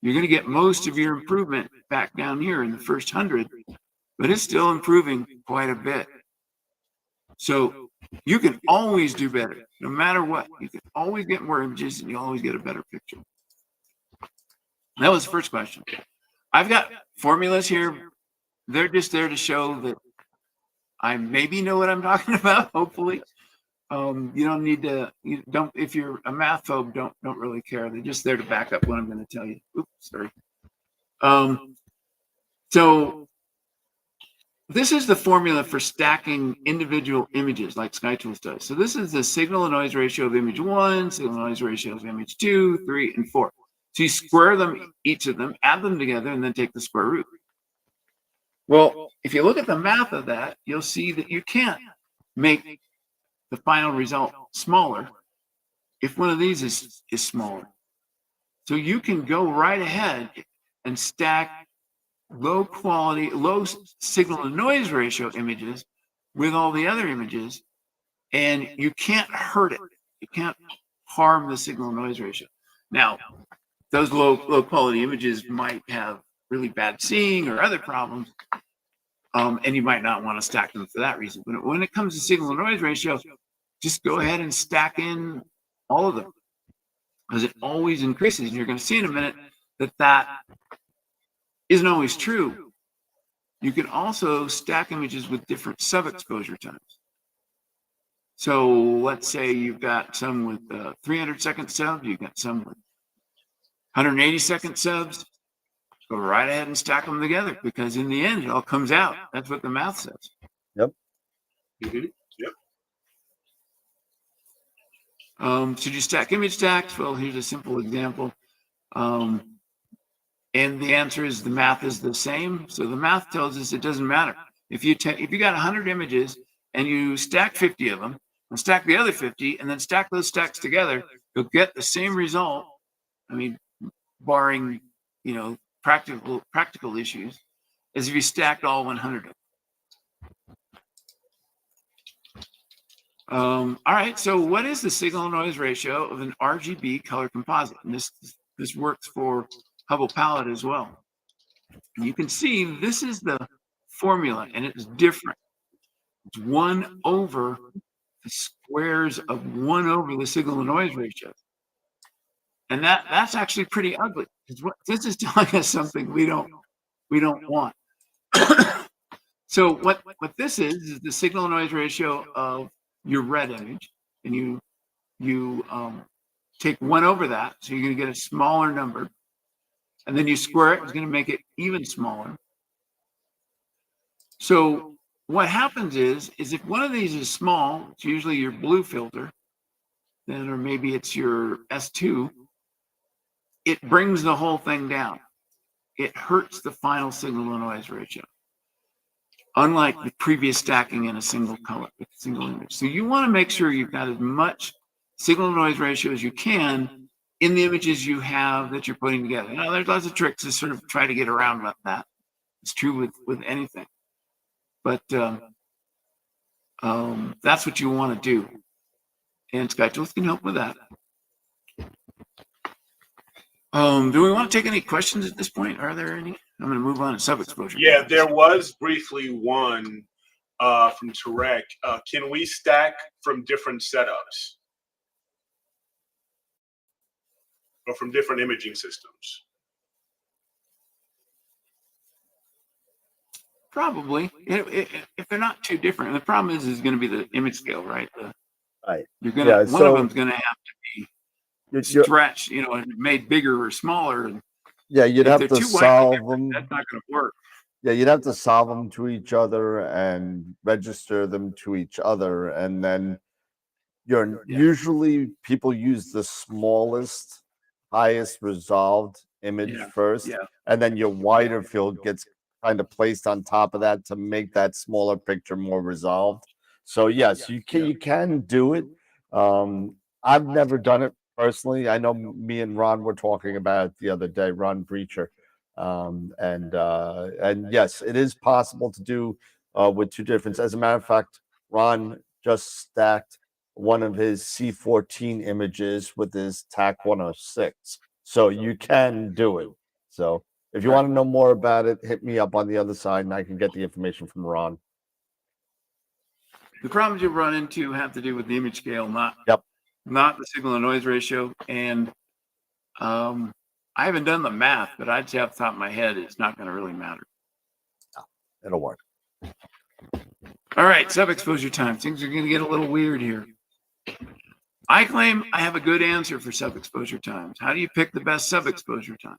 You're going to get most of your improvement back down here in the first 100, but it's still improving quite a bit. So you can always do better, no matter what. You can always get more images and you always get a better picture. That was the first question. I've got formulas here. They're just there to show that I maybe know what I'm talking about, hopefully. You don't need to, if you're a math phobe, don't really care. They're just there to back up what I'm going to tell you. Oops, sorry. So this is the formula for stacking individual images like SkyTools does. So this is the signal to noise ratio of image 1, signal to noise ratio of image 2, 3, and 4. So you square them, each of them, add them together, and then take the square root. Well, if you look at the math of that, you'll see that you can't make the final result smaller if one of these is smaller. So you can go right ahead and stack low quality, low signal to noise ratio images with all the other images, and you can't hurt it. You can't harm the signal noise ratio. Now, those low quality images might have really bad seeing or other problems, and you might not want to stack them for that reason. But when it comes to signal noise ratio, just go ahead and stack in all of them, because it always increases. And you're going to see in a minute that isn't always true. You can also stack images with different sub-exposure times. So let's say you've got some with 300-second subs, you've got some with 180-second subs. Go right ahead and stack them together, because in the end, it all comes out. That's what the math says. Yep. Mm-hmm. Yep. Should you stack image stacks? Well, here's a simple example. And the answer is the math is the same. So the math tells us it doesn't matter. If you got 100 images and you stack 50 of them and stack the other 50 and then stack those stacks together, you'll get the same result. I mean, barring, practical issues, as if you stacked all 100 of them. All right, so what is the signal noise ratio of an RGB color composite? And this works for Hubble palette as well. And you can see this is the formula, and it's different. It's 1 over the squares of 1 over the signal noise ratio. And that's actually pretty ugly. This is telling us something we don't want. So what this is the signal noise ratio of your red image, and you take 1 over that, so you're going to get a smaller number, and then you square it. It's going to make it even smaller. So what happens is if one of these is small, it's usually your blue filter, then, or maybe it's your S2. It brings the whole thing down. It hurts the final signal to noise ratio, unlike the previous stacking in a single color, with a single image. So you want to make sure you've got as much signal to noise ratio as you can in the images you have that you're putting together. Now, there's lots of tricks to sort of try to get around that. It's true with anything. But that's what you want to do. And SkyTools can help with that. Do we want to take any questions at this point? Are there any? I'm going to move on to sub-exposure. Yeah, there was briefly one from Tarek. Can we stack from different setups? Or from different imaging systems? Probably, if they're not too different. And the problem is going to be the image scale, right? Right. You're gonna one of them's going to have to be stretched, made bigger or smaller. Yeah, you'd have to solve them. That's not going to work. Yeah, you'd have to solve them to each other and register them to each other, and then usually people use the smallest, highest resolved image first, and then your wider field gets kind of placed on top of that to make that smaller picture more resolved. So yes, you can do it. I've never done it personally. I know me and Ron were talking about it the other day, Ron Breacher. And yes, it is possible to do with two different. As a matter of fact, Ron just stacked one of his C14 images with his TAC 106. So you can do it. So if you want to know more about it, hit me up on the other side and I can get the information from Ron. The problems you run into have to do with the image scale, not the signal to noise ratio. And I haven't done the math, but I'd say off the top of my head, it's not going to really matter. No, it'll work. All right, sub-exposure time. Things are going to get a little weird here. I claim I have a good answer for sub-exposure times. How do you pick the best sub-exposure time?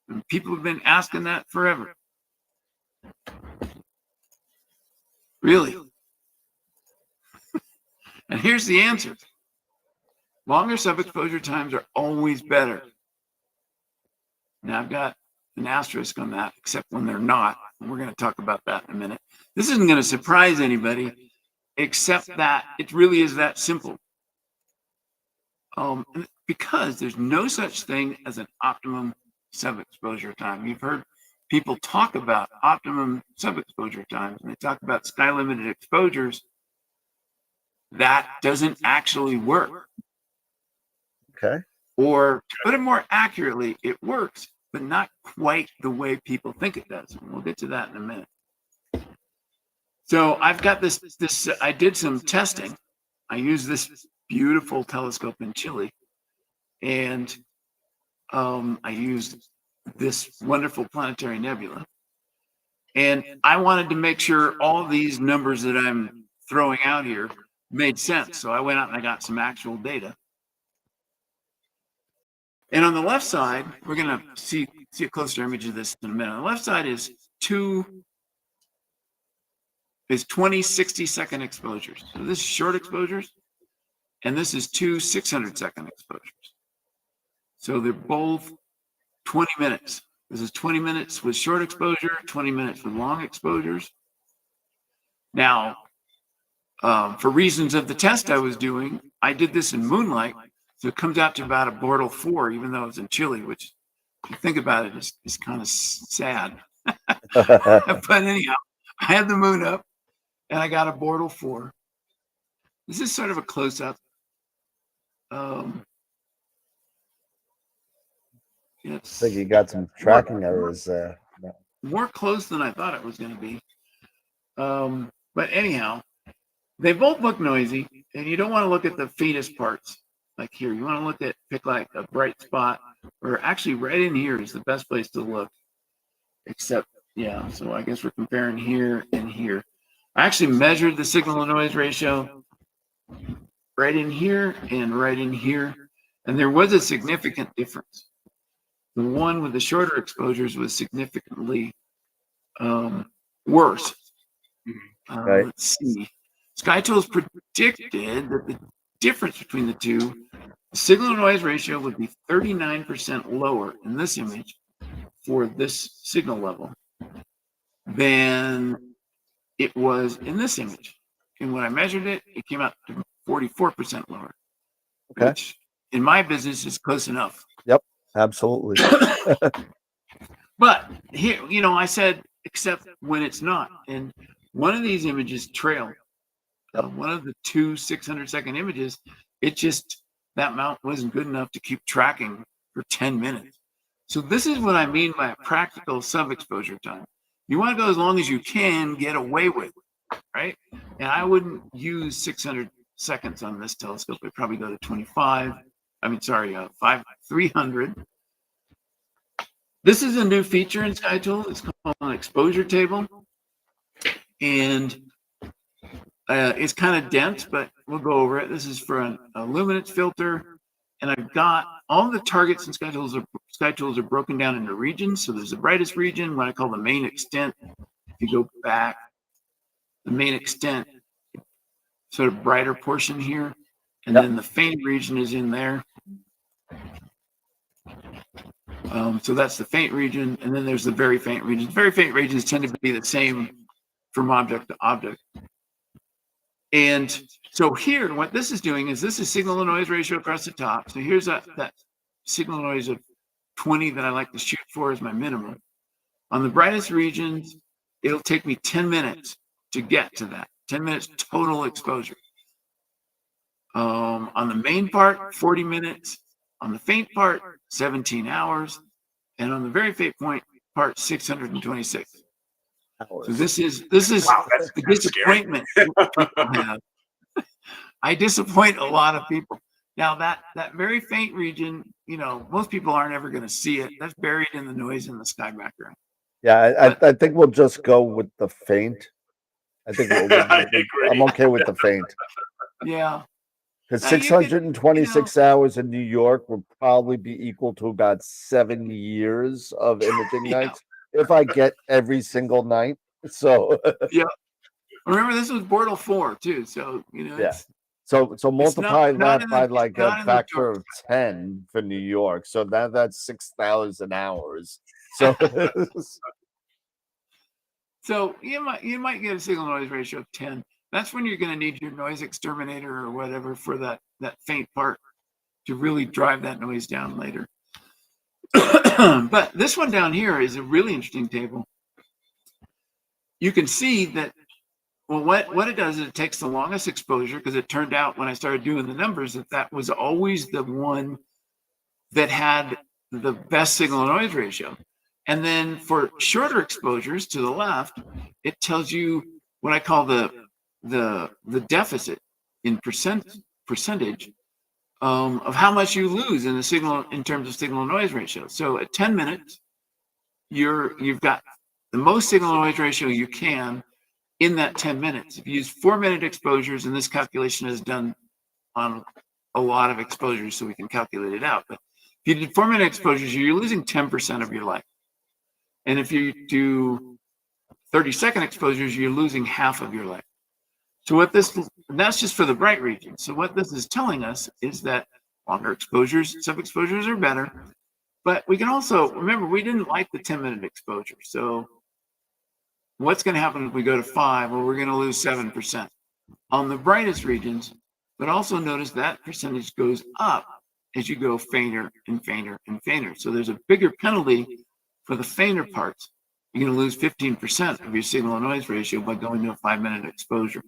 And people have been asking that forever. Really? And here's the answer. Longer sub-exposure times are always better. Now, I've got an asterisk on that, except when they're not. And we're going to talk about that in a minute. This isn't going to surprise anybody, except that it really is that simple. Because there's no such thing as an optimum sub-exposure time. You've heard people talk about optimum sub-exposure times, and they talk about sky-limited exposures. That doesn't actually work. Okay. Or to put it more accurately, it works, but not quite the way people think it does. And we'll get to that in a minute. So I've got this, I did some testing. I used this beautiful telescope in Chile, and I used this wonderful planetary nebula. And I wanted to make sure all these numbers that I'm throwing out here made sense. So I went out and I got some actual data. And on the left side, we're going to see a closer image of this in a minute. On the left side is 20 60-second exposures. So this is short exposures, and this is 2 600-second exposures. So they're both 20 minutes. This is 20 minutes with short exposure, 20 minutes with long exposures. Now, for reasons of the test I was doing, I did this in moonlight, so it comes out to about a Bortle 4, even though it's in Chile, which, if you think about it, is kind of sad. But anyhow, I had the moon up, and I got a Bortle 4. This is sort of a close-up. I think you got some tracking errors there. More close than I thought it was going to be. But anyhow, they both look noisy, and you don't want to look at the faintest parts like here. You want to pick like a bright spot, or actually right in here is the best place to look. Except, yeah, so I guess we're comparing here and here. I actually measured the signal to noise ratio right in here and right in here, and there was a significant difference. The one with the shorter exposures was significantly worse. Right. Let's see. SkyTools predicted that the difference between the two, the signal to noise ratio would be 39% lower in this image for this signal level than it was in this image. And when I measured it, it came out to 44% lower. Okay. Which in my business is close enough. Yep, absolutely. But here, I said, except when it's not. And one of these images trailed. One of the 2 600-second images, that mount wasn't good enough to keep tracking for 10 minutes. So this is what I mean by a practical sub-exposure time. You want to go as long as you can get away with, right? And I wouldn't use 600 seconds on this telescope. I'd probably go to 300. This is a new feature in SkyTools. It's called an exposure table. And it's kind of dense, but we'll go over it. This is for a luminance filter. And I've got all the targets in SkyTools are broken down into regions. So there's the brightest region, what I call the main extent. If you go back, the main extent, sort of brighter portion here. And then the faint region is in there. So that's the faint region. And then there's the very faint regions. Very faint regions tend to be the same from object to object. And so here, what this is doing is this is signal to noise ratio across the top. So here's that signal noise of 20 that I like to shoot for as my minimum. On the brightest regions, it'll take me 10 minutes to get to that. 10 minutes total exposure. On the main part, 40 minutes. On the faint part, 17 hours. And on the very faint part, 626. So this is Wow, the disappointment people have. I disappoint a lot of people. Now that very faint region, most people aren't ever going to see it. That's buried in the noise in the sky background. Yeah, I think we'll just go with the faint. I think I'm okay with the faint. Yeah. Because 626 hours in New York would probably be equal to about 7 years of imaging nights if I get every single night. So yeah. Remember, this was Bortle 4 too. So So multiply that by like a factor of 10 for New York. So that's 6,000 hours. So so you might get a signal noise ratio of 10. That's when you're going to need your noise exterminator or whatever for that faint part to really drive that noise down later. But this one down here is a really interesting table. You can see that, well, what it does is it takes the longest exposure, because it turned out when I started doing the numbers that was always the one that had the best signal to noise ratio. And then for shorter exposures to the left, it tells you what I call the deficit in percentage of how much you lose in the signal in terms of signal to noise ratio. So at 10 minutes, you've got the most signal to noise ratio you can in that 10 minutes. If you use 4-minute exposures, and this calculation is done on a lot of exposures, so we can calculate it out. But if you did 4-minute exposures, you're losing 10% of your life. And if you do 30-second exposures, you're losing half of your life. So that's just for the bright region. So what this is telling us is that longer exposures, sub-exposures are better. But we can also, remember, we didn't like the 10-minute exposure. So what's going to happen if we go to 5? Well, we're going to lose 7% on the brightest regions. But also notice that percentage goes up as you go fainter and fainter and fainter. So there's a bigger penalty for the fainter parts. You're going to lose 15% of your signal to noise ratio by going to a 5-minute exposure.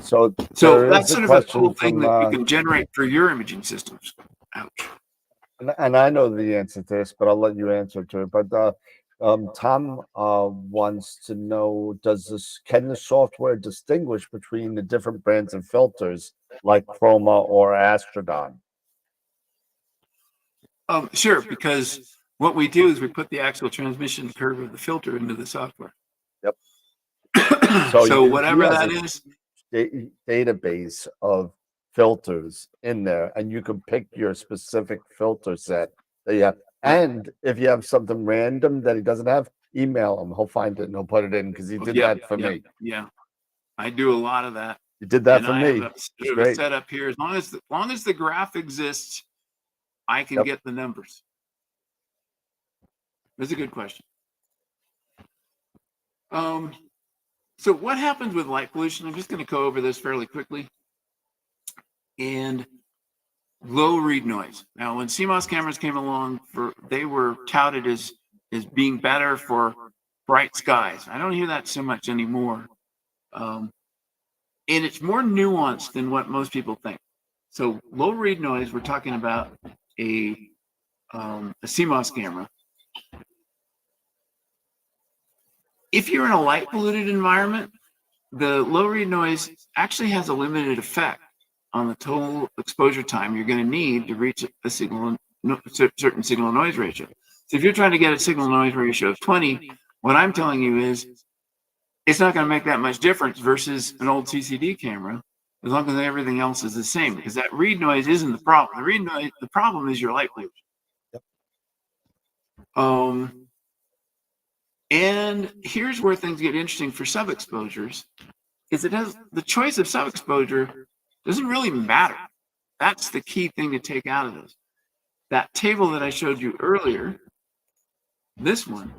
So that's sort of a cool thing that you can generate for your imaging systems. Ouch. And I know the answer to this, but I'll let you answer to it. But Tom wants to know: can the software distinguish between the different brands of filters, like Chroma or Astrodon? Sure, because what we do is we put the actual transmission curve of the filter into the software. Yep. So whatever that is, database of filters in there, and you can pick your specific filter set that you have. And if you have something random that he doesn't have, email him. He'll find it and he'll put it in, because he did that for me. Yeah, I do a lot of that. You did that for me. It's great. Set up here. As long as the graph exists, I can get the numbers. That's a good question. So what happens with light pollution? I'm just going to go over this fairly quickly. And low read noise. Now, when CMOS cameras came along, they were touted as being better for bright skies. I don't hear that so much anymore. And it's more nuanced than what most people think. So low read noise, we're talking about a CMOS camera. If you're in a light polluted environment, the low read noise actually has a limited effect on the total exposure time you're going to need to reach a certain signal noise ratio. So if you're trying to get a signal noise ratio of 20, what I'm telling you is it's not going to make that much difference versus an old CCD camera, as long as everything else is the same, because that read noise isn't the problem. The problem is your light pollution. Yep. And here's where things get interesting for sub-exposures, is the choice of sub-exposure doesn't really matter. That's the key thing to take out of this. That table that I showed you earlier, this one,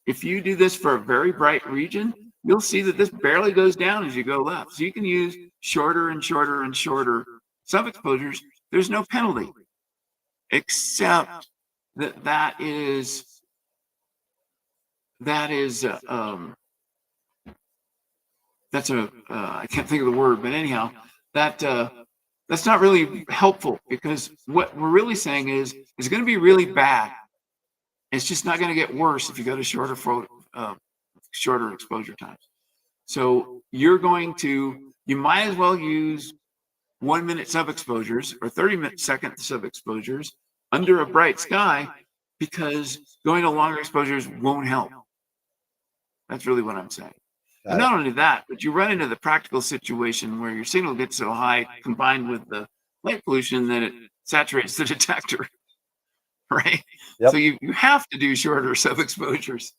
if you do this for a very bright region, you'll see that this barely goes down as you go left. So you can use shorter and shorter and shorter sub-exposures. There's no penalty, except that is I can't think of the word, but anyhow, that's not really helpful, because what we're really saying is it's going to be really bad. It's just not going to get worse if you go to shorter exposure times. So you might as well use 1-minute sub-exposures or 30-second sub-exposures under a bright sky, because going to longer exposures won't help. That's really what I'm saying. And not only that, but you run into the practical situation where your signal gets so high combined with the light pollution that it saturates the detector, right? Yep. So you have to do shorter sub-exposures.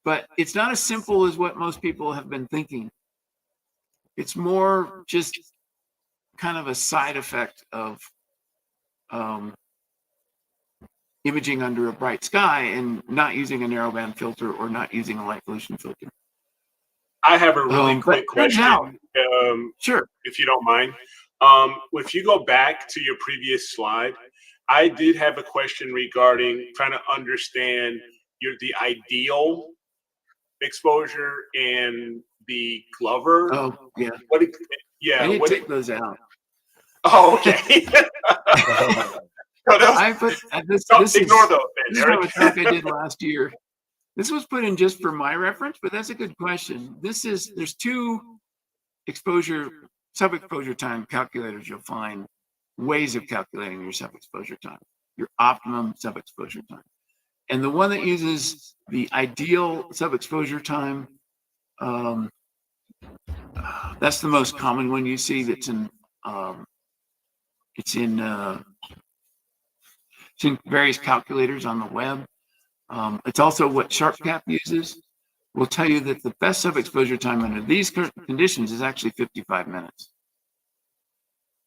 But it's not as simple as what most people have been thinking. It's more just kind of a side effect of imaging under a bright sky and not using a narrowband filter or not using a light pollution filter. I have a really quick question. Sure. If you don't mind. If you go back to your previous slide, I did have a question regarding trying to understand the ideal exposure and the Glover. Oh, yeah. I need to take those out. Oh, okay. No, that was, I put this. no, This ignore is those, this is then, from a Eric. talk I did last year. This was put in just for my reference, but that's a good question. There's two sub-exposure time calculators. You'll find ways of calculating your sub-exposure time, your optimum sub-exposure time. And the one that uses the ideal sub-exposure time, that's the most common one you see. That's it's in various calculators on the web. It's also what SharpCap uses. Will tell you that the best sub-exposure time under these conditions is actually 55 minutes.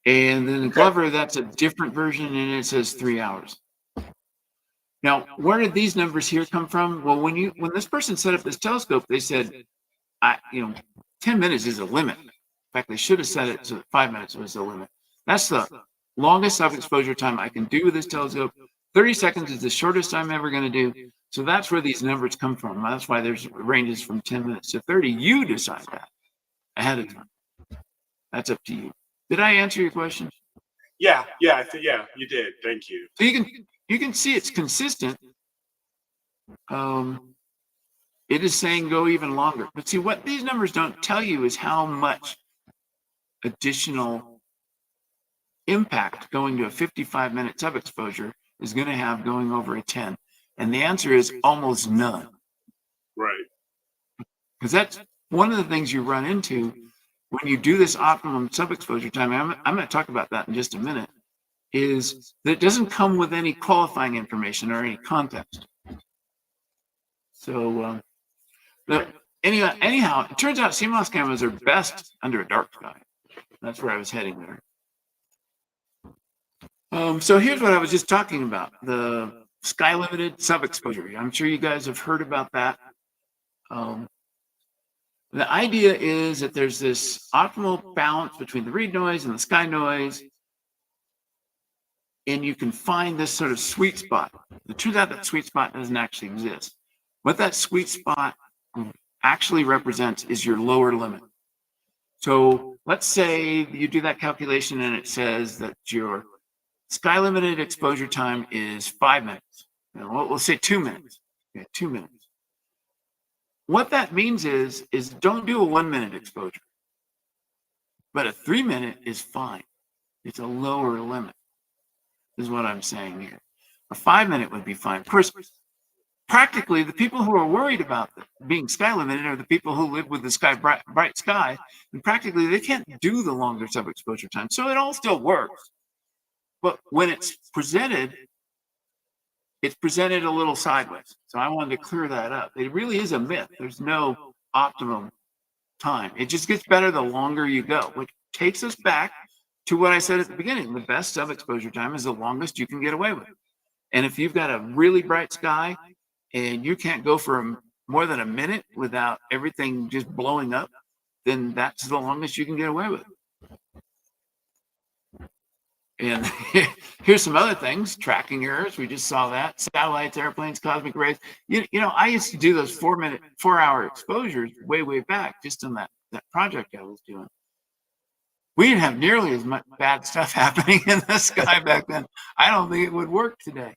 And then in Glover, that's a different version, and it says 3 hours. Now, where did these numbers here come from? Well, when this person set up this telescope, they said, 10 minutes is a limit. In fact, they should have set it so that 5 minutes was the limit. That's the longest sub-exposure time I can do with this telescope. 30 seconds is the shortest I'm ever going to do. So that's where these numbers come from. That's why there's ranges from 10 minutes to 30. You decide that ahead of time. That's up to you. Did I answer your question? Yeah, yeah, you did. Thank you. So you can see it's consistent. It is saying go even longer. But see, what these numbers don't tell you is how much additional impact going to a 55-minute sub-exposure is going to have going over a 10. And the answer is almost none. Right. Because that's one of the things you run into when you do this optimum sub-exposure time. I'm going to talk about that in just a minute. Is that it doesn't come with any qualifying information or any context. So anyhow, it turns out CMOS cameras are best under a dark sky. That's where I was heading there. So here's what I was just talking about, the sky limited sub-exposure. I'm sure you guys have heard about that. The idea is that there's this optimal balance between the read noise and the sky noise, and you can find this sort of sweet spot. It turns out that sweet spot doesn't actually exist. What that sweet spot actually represents is your lower limit. So let's say you do that calculation and it says that your sky limited exposure time is 5 minutes. We'll say 2 minutes. Okay, 2 minutes. What that means is don't do a 1 minute exposure. But a 3 minute is fine. It's a lower limit, is what I'm saying here. A 5 minute would be fine. Of course, practically, the people who are worried about being sky limited are the people who live with the bright sky, and practically they can't do the longer sub-exposure time. So it all still works. But when it's presented a little sideways. So I wanted to clear that up. It really is a myth. There's no optimum time. It just gets better the longer you go, which takes us back to what I said at the beginning. The best sub-exposure time is the longest you can get away with. And if you've got a really bright sky and you can't go for more than a minute without everything just blowing up, then that's the longest you can get away with. And here's some other things, tracking errors. We just saw that. Satellites, airplanes, cosmic rays. You know, I used to do those 4 hour exposures way back just on that project I was doing. We didn't have nearly as much bad stuff happening in the sky back then. I don't think it would work today.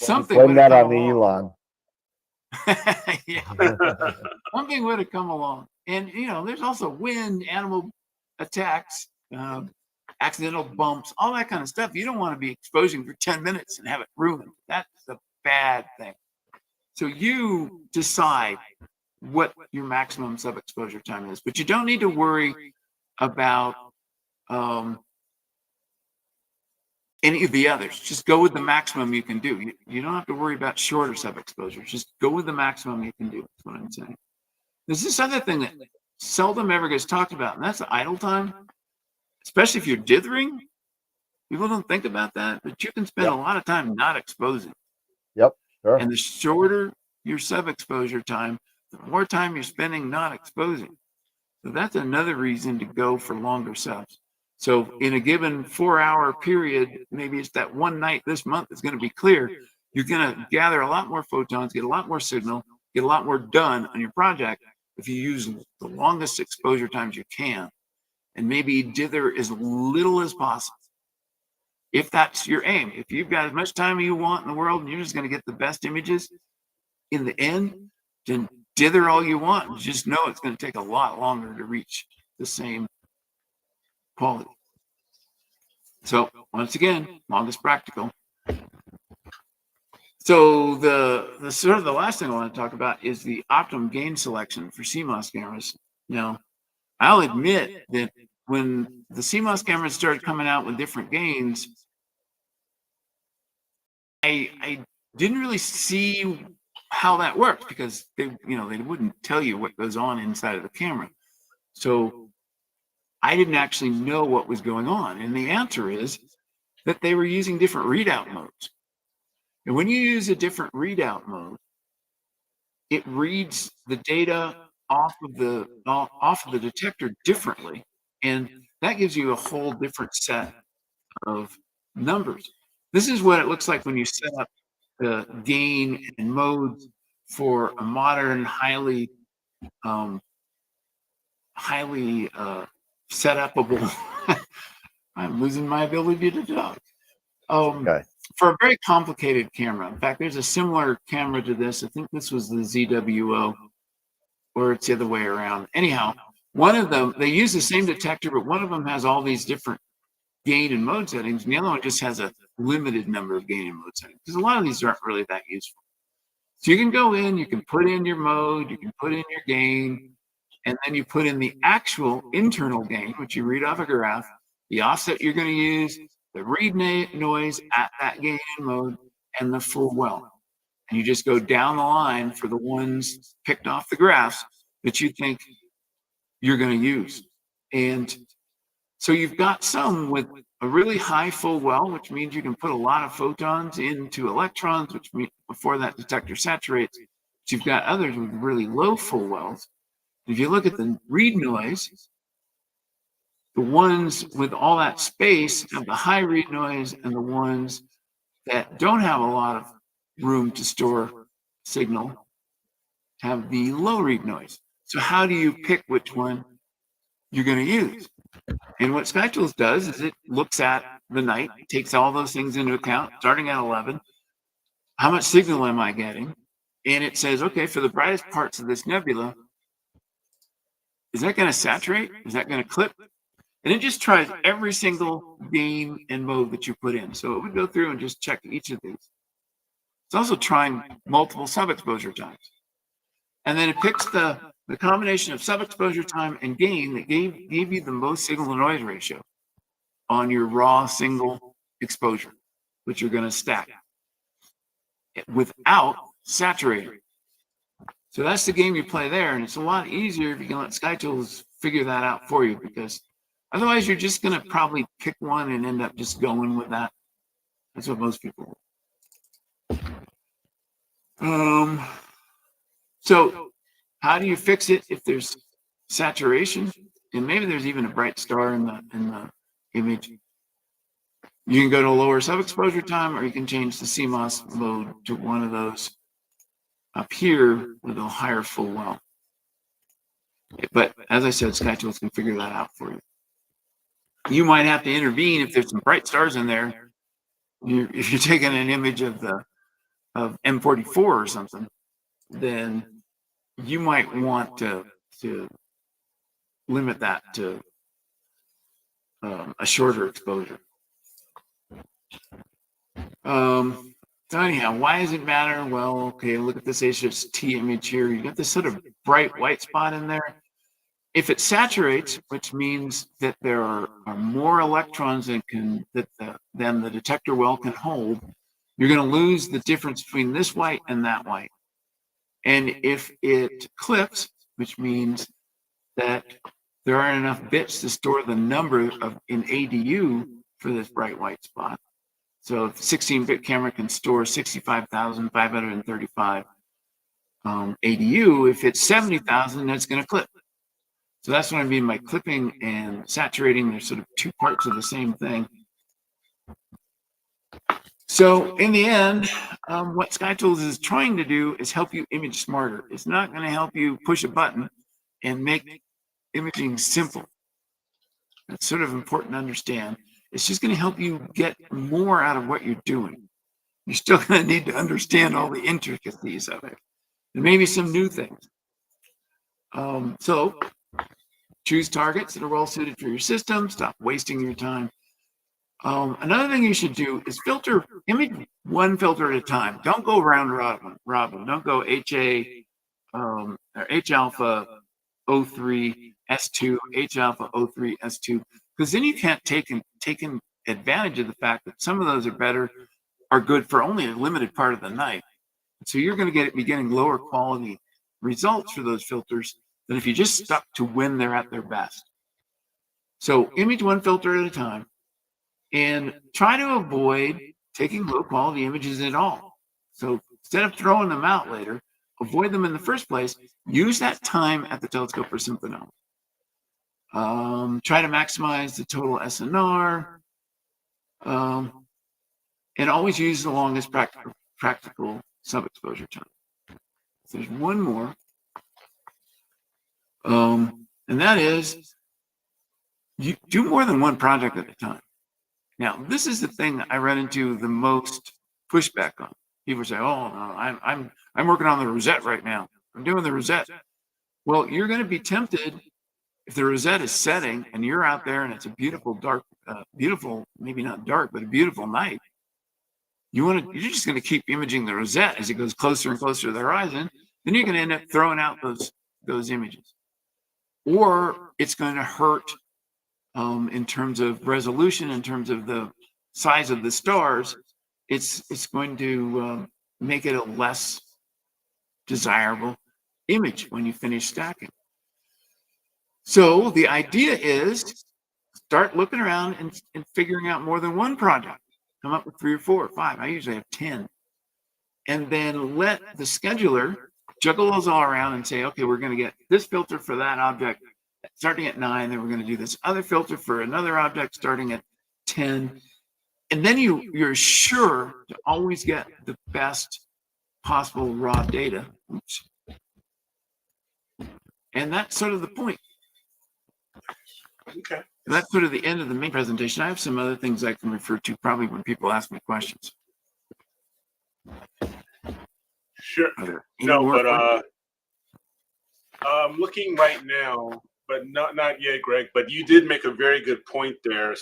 Something Blame would have that come on along. Elon. Yeah. Something would have come along. And, you know, there's also wind, animal attacks, accidental bumps, all that kind of stuff. You don't want to be exposing for 10 minutes and have it ruined. That's the bad thing. So you decide what your maximum sub-exposure time is, but you don't need to worry about any of the others. Just go with the maximum you can do. You don't have to worry about shorter sub-exposures. Just go with the maximum you can do. That's what I'm saying. There's this other thing that seldom ever gets talked about, and that's the idle time. Especially if you're dithering, people don't think about that, but you can spend a lot of time not exposing. Yep, sure. And the shorter your sub-exposure time, the more time you're spending not exposing. So that's another reason to go for longer subs. So in a given 4 hour period, maybe it's that one night this month is going to be clear. You're going to gather a lot more photons, get a lot more signal, get a lot more done on your project if you use the longest exposure times you can. And maybe dither as little as possible. if that's your aim. If you've got as much time as you want in the world and you're just going to get the best images in the end, then dither all you want. Just know it's going to take a lot longer to reach the same quality. So once again, longest practical. So the sort of the last thing I want to talk about is the optimum gain selection for CMOS cameras. Now, I'll admit that when the CMOS cameras started coming out with different gains, I didn't really see how that worked because they wouldn't tell you what goes on inside of the camera. So I didn't actually know what was going on. And the answer is that they were using different readout modes. And when you use a different readout mode, it reads the data off of the detector differently, and that gives you a whole different set of numbers. This is what it looks like when you set up the gain and modes for a modern, highly set upable. I'm losing my ability to talk. Okay. For a very complicated camera. In fact, there's a similar camera to this. I think this was the ZWO, or it's the other way around. Anyhow, one of them, they use the same detector, but one of them has all these different gain and mode settings, and the other one just has a limited number of gain and mode settings, because a lot of these aren't really that useful. So you can go in, you can put in your mode, you can put in your gain, and then you put in the actual internal gain, which you read off a graph, the offset you're going to use, the read noise at that gain and mode, and the full well. And you just go down the line for the ones picked off the graphs that you think you're going to use. And so you've got some with a really high full well, which means you can put a lot of photons into electrons, which means before that detector saturates. But you've got others with really low full wells. If you look at the read noise, the ones with all that space have the high read noise, and the ones that don't have a lot of room to store signal have the low read noise. So how do you pick which one you're going to use? And what SkyTools does is it looks at the night, takes all those things into account, starting at 11. How much signal am I getting? And it says, okay, for the brightest parts of this nebula, is that going to saturate? Is that going to clip? And it just tries every single gain and mode that you put in. So it would go through and just check each of these. It's also trying multiple sub-exposure times. And then it picks the combination of sub-exposure time and gain that gave you the most signal-to-noise ratio on your raw single exposure, which you're going to stack without saturating. So that's the game you play there. And it's a lot easier if you can let SkyTools figure that out for you, because otherwise, you're just going to probably pick one and end up just going with that. That's what most people do. So how do you fix it if there's saturation? And maybe there's even a bright star in the image. You can go to a lower sub-exposure time, or you can change the CMOS mode to one of those up here with a higher full well. But as I said, SkyTools can figure that out for you. You might have to intervene if there's some bright stars in there. If you're taking an image of M44 or something, then you might want to limit that to a shorter exposure. So anyhow, why does it matter? Well, okay, look at this HST image here. You got this sort of bright white spot in there. If it saturates, which means that there are more electrons than the detector well can hold, you're going to lose the difference between this white and that white. And if it clips, which means that there aren't enough bits to store the number in ADU for this bright white spot. So if a 16-bit camera can store 65,535 ADU, if it's 70,000, that's going to clip. So that's what I mean by clipping and saturating. They're sort of two parts of the same thing. So in the end, what SkyTools is trying to do is help you image smarter. It's not going to help you push a button and make imaging simple. That's sort of important to understand. It's just going to help you get more out of what you're doing. You're still going to need to understand all the intricacies of it, and maybe some new things. So choose targets that are well suited for your system. Stop wasting your time. Another thing you should do is image one filter at a time. Don't go round robin. Don't go HA or H alpha O3 S2, H alpha O3 S2, because then you can't take advantage of the fact that some of those are good for only a limited part of the night. So you're going to be getting lower quality results for those filters than if you just stuck to when they're at their best. So image one filter at a time, and try to avoid taking low quality images at all. So instead of throwing them out later, avoid them in the first place. Use that time at the telescope for something else. Try to maximize the total SNR, and always use the longest practical sub-exposure time. So there's one more, and that is you do more than one project at a time. Now, this is the thing that I run into the most pushback on. People say, "Oh, no, I'm working on the rosette right now. I'm doing the rosette." Well, you're going to be tempted if the rosette is setting and you're out there and it's a beautiful, dark, beautiful, maybe not dark, but a beautiful night. You're just going to keep imaging the rosette as it goes closer and closer to the horizon. Then you're going to end up throwing out those images, or it's going to hurt in terms of resolution, in terms of the size of the stars. It's going to make it a less desirable image when you finish stacking. So the idea is start looking around and figuring out more than one project. Come up with 3 or 4 or 5. I usually have 10. And then let the scheduler juggle those all around and say, okay, we're going to get this filter for that object starting at 9. Then we're going to do this other filter for another object starting at 10. And then you're sure to always get the best possible raw data. Oops. And that's sort of the point. Okay. That's sort of the end of the main presentation. I have some other things I can refer to probably when people ask me questions. Sure. No, but I'm looking right now, but not yet, Greg. But you did make a very good point there,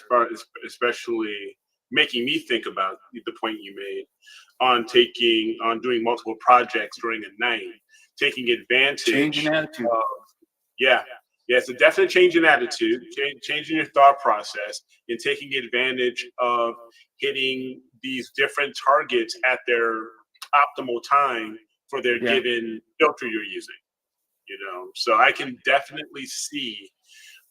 especially making me think about the point you made on doing multiple projects during a night, taking advantage. Change in attitude. Yeah, it's a definite change in attitude, changing your thought process, and taking advantage of hitting these different targets at their optimal time for their given filter you're using. So I can definitely see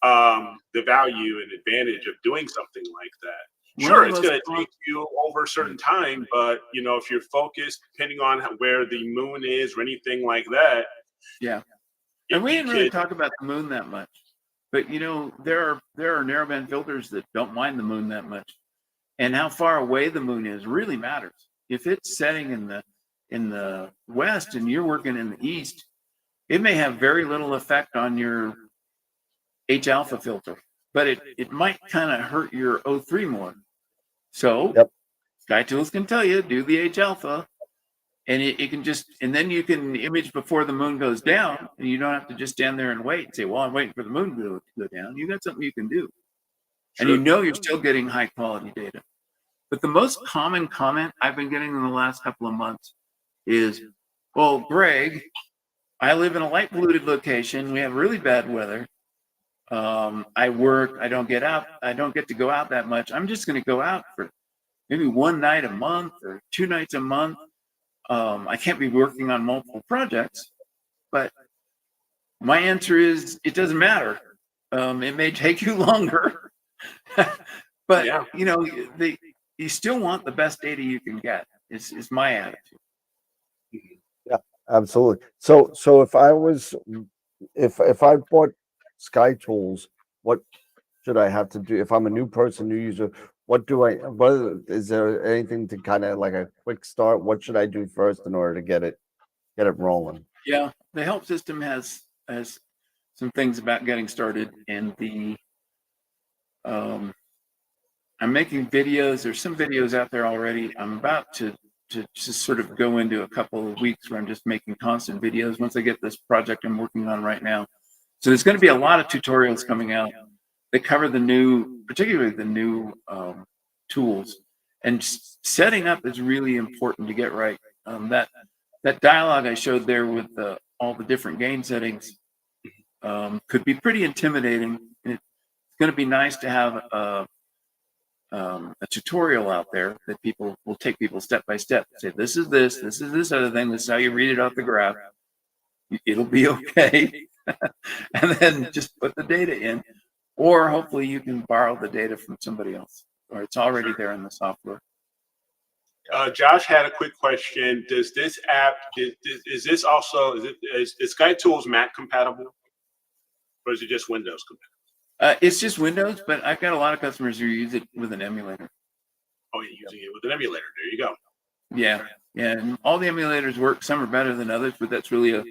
the value and advantage of doing something like that. Sure, it's going to take you over a certain time, but if you're focused, depending on where the moon is or anything like that. Yeah. And we didn't really talk about the moon that much, but there are narrowband filters that don't mind the moon that much, and how far away the moon is really matters. If it's setting in the west and you're working in the east, it may have very little effect on your H alpha filter, but it might kind of hurt your O3 more. So Sky Tools can tell you do the H alpha. And it can and then you can image before the moon goes down, and you don't have to just stand there and wait and say, well, I'm waiting for the moon to go down. You got something you can do. Sure. And you're still getting high quality data. But the most common comment I've been getting in the last couple of months is, well, Greg, I live in a light polluted location. We have really bad weather. I work, I don't get to go out that much. I'm just going to go out for maybe one night a month or 2 nights a month. I can't be working on multiple projects, but my answer is it doesn't matter. It may take you longer, but you still want the best data you can get. Is my attitude. Yeah, absolutely. So if I bought Sky Tools, what should I have to do if I'm a new person, new user? What is there anything to kind of like a quick start? What should I do first in order to get it rolling? Yeah, the help system has some things about getting started, and the I'm making videos. There's some videos out there already. I'm about to just sort of go into a couple of weeks where I'm just making constant videos once I get this project I'm working on right now. So there's going to be a lot of tutorials coming out that cover particularly the new tools. And setting up is really important to get right. That dialogue I showed there with all the different gain settings could be pretty intimidating. It's going to be nice to have a tutorial out there that will take people step by step. Say, this is this other thing. This is how you read it off the graph. It'll be okay. And then just put the data in. Or hopefully you can borrow the data from somebody else, or it's already there in the software. Josh had a quick question. Does this app, is this also, is SkyTools Mac compatible? Or is it just Windows compatible? It's just Windows, but I've got a lot of customers who use it with an emulator. Oh, you're using it with an emulator. There you go. Yeah. And all the emulators work. Some are better than others, but that's really a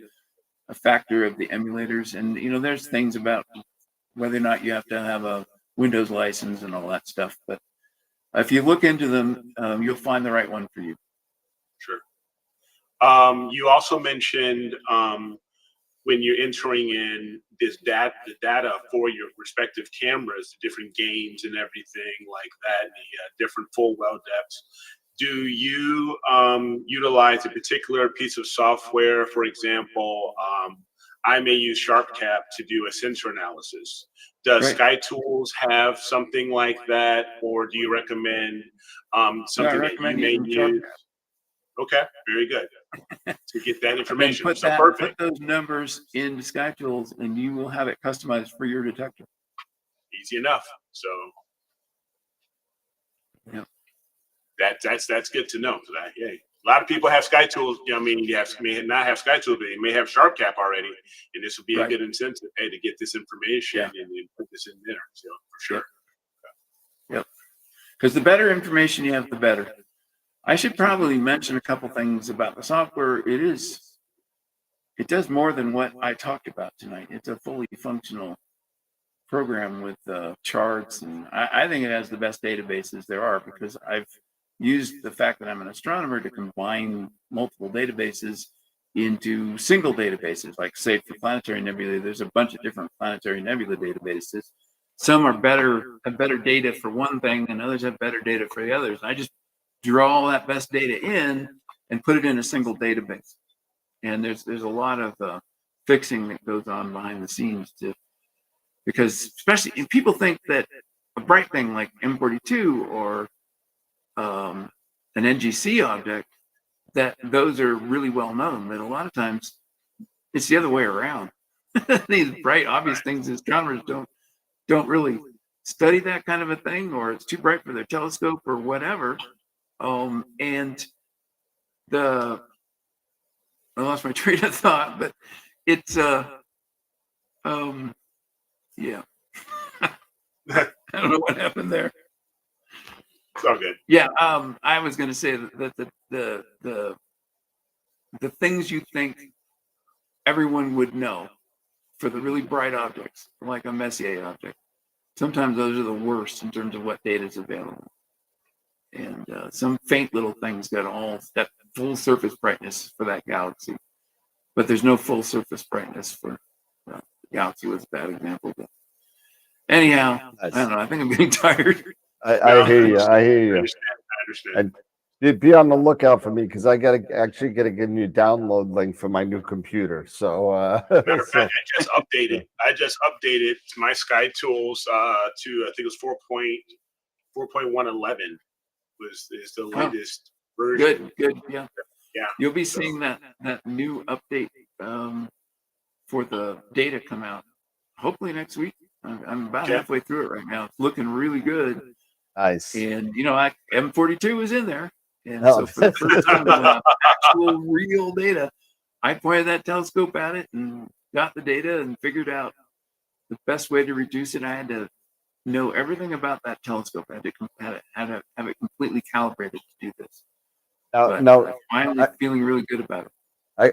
factor of the emulators. And, there's things about whether or not you have to have a Windows license and all that stuff. But if you look into them, you'll find the right one for you. Sure. You also mentioned when you're entering in the data for your respective cameras, the different gains and everything like that, the different full well depths. Do you utilize a particular piece of software? For example, I may use SharpCap to do a sensor analysis. Does SkyTools have something like that, or do you recommend something that you may use? Okay, very good. To get that information. Put those numbers in SkyTools, and you will have it customized for your detector. Easy enough. So, yeah, that's good to know. A lot of people have SkyTools. May not have SkyTools, but they may have SharpCap already, and this will be a good incentive, to get this information and put this in there. So for sure. Yep. Because the better information you have, the better. I should probably mention a couple things about the software. It does more than what I talked about tonight. It's a fully functional program with charts, and I think it has the best databases there are, because I've used the fact that I'm an astronomer to combine multiple databases into single databases. Like, say, for planetary nebulae, there's a bunch of different planetary nebula databases. Some have better data for one thing, and others have better data for the others. I just draw all that best data in and put it in a single database. And there's a lot of fixing that goes on behind the scenes because especially if people think that a bright thing like M42 or an NGC object, that those are really well known, but a lot of times it's the other way around. These bright, obvious things, astronomers don't really study that kind of a thing, or it's too bright for their telescope or whatever. And I lost my train of thought, but it's yeah. I don't know what happened there. It's all good. Yeah, I was going to say that the things you think everyone would know for the really bright objects, like a Messier object, sometimes those are the worst in terms of what data is available. And some faint little things got all that full surface brightness for that galaxy, but there's no full surface brightness for the galaxy. Was a bad example, but anyhow, I don't know. I think I'm getting tired. I hear you. I hear you. I understand. And be on the lookout for me, because I gotta get a new download link for my new computer. So, matter of fact, I just updated my SkyTools to, I think it was 4.111 is the latest version. Good. Yeah. You'll be So, seeing that new update for the data come out hopefully next week. I'm about halfway through it right now. It's looking really good. nice. And M42 is in there, and so for the first time, actual real data, I pointed that telescope at it and got the data and figured out the best way to reduce it. I had to know everything about that telescope. I had to have it completely calibrated to do this. Now, I'm finally feeling really good about it.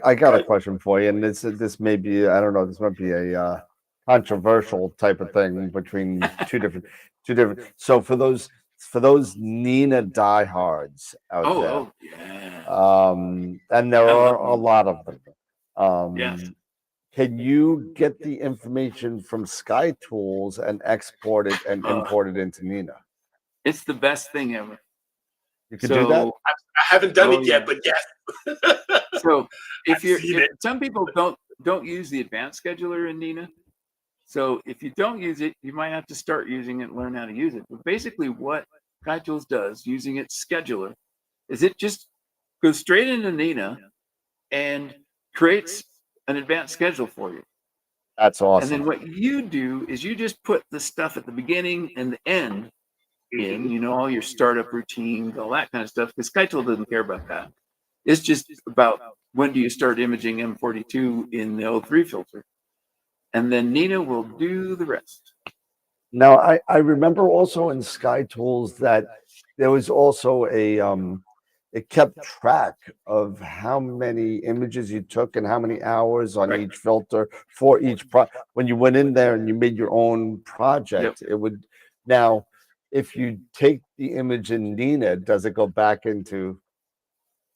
I got a question for you, and this may be, I don't know, this might be a controversial type of thing between two different. So for those for those Nina diehards out there. Oh, yeah. And there I are love a them. lot of them. Yes. Can you get the information from Sky Tools and export it and import it into Nina? It's the best thing ever. You can do that? I haven't done Oh, it yet, yeah. but yes. So if I've seen it. some people don't use the advanced scheduler in Nina. So if you don't use it, you might have to start using it and learn how to use it. But basically what SkyTools does using its scheduler is it just goes straight into Nina and creates an advanced schedule for you. That's awesome. And then what you do is you just put the stuff at the beginning and the end in, you know, all your startup routines, all that kind of stuff, because SkyTool doesn't care about that. It's just about when do you start imaging M42 in the O3 filter. And then Nina will do the rest. Now, I remember also in Sky Tools that there was also it kept track of how many images you took and how many hours on each filter for each when you went in there and you made your own project, it would. Now, if you take the image in Nina, does it go back into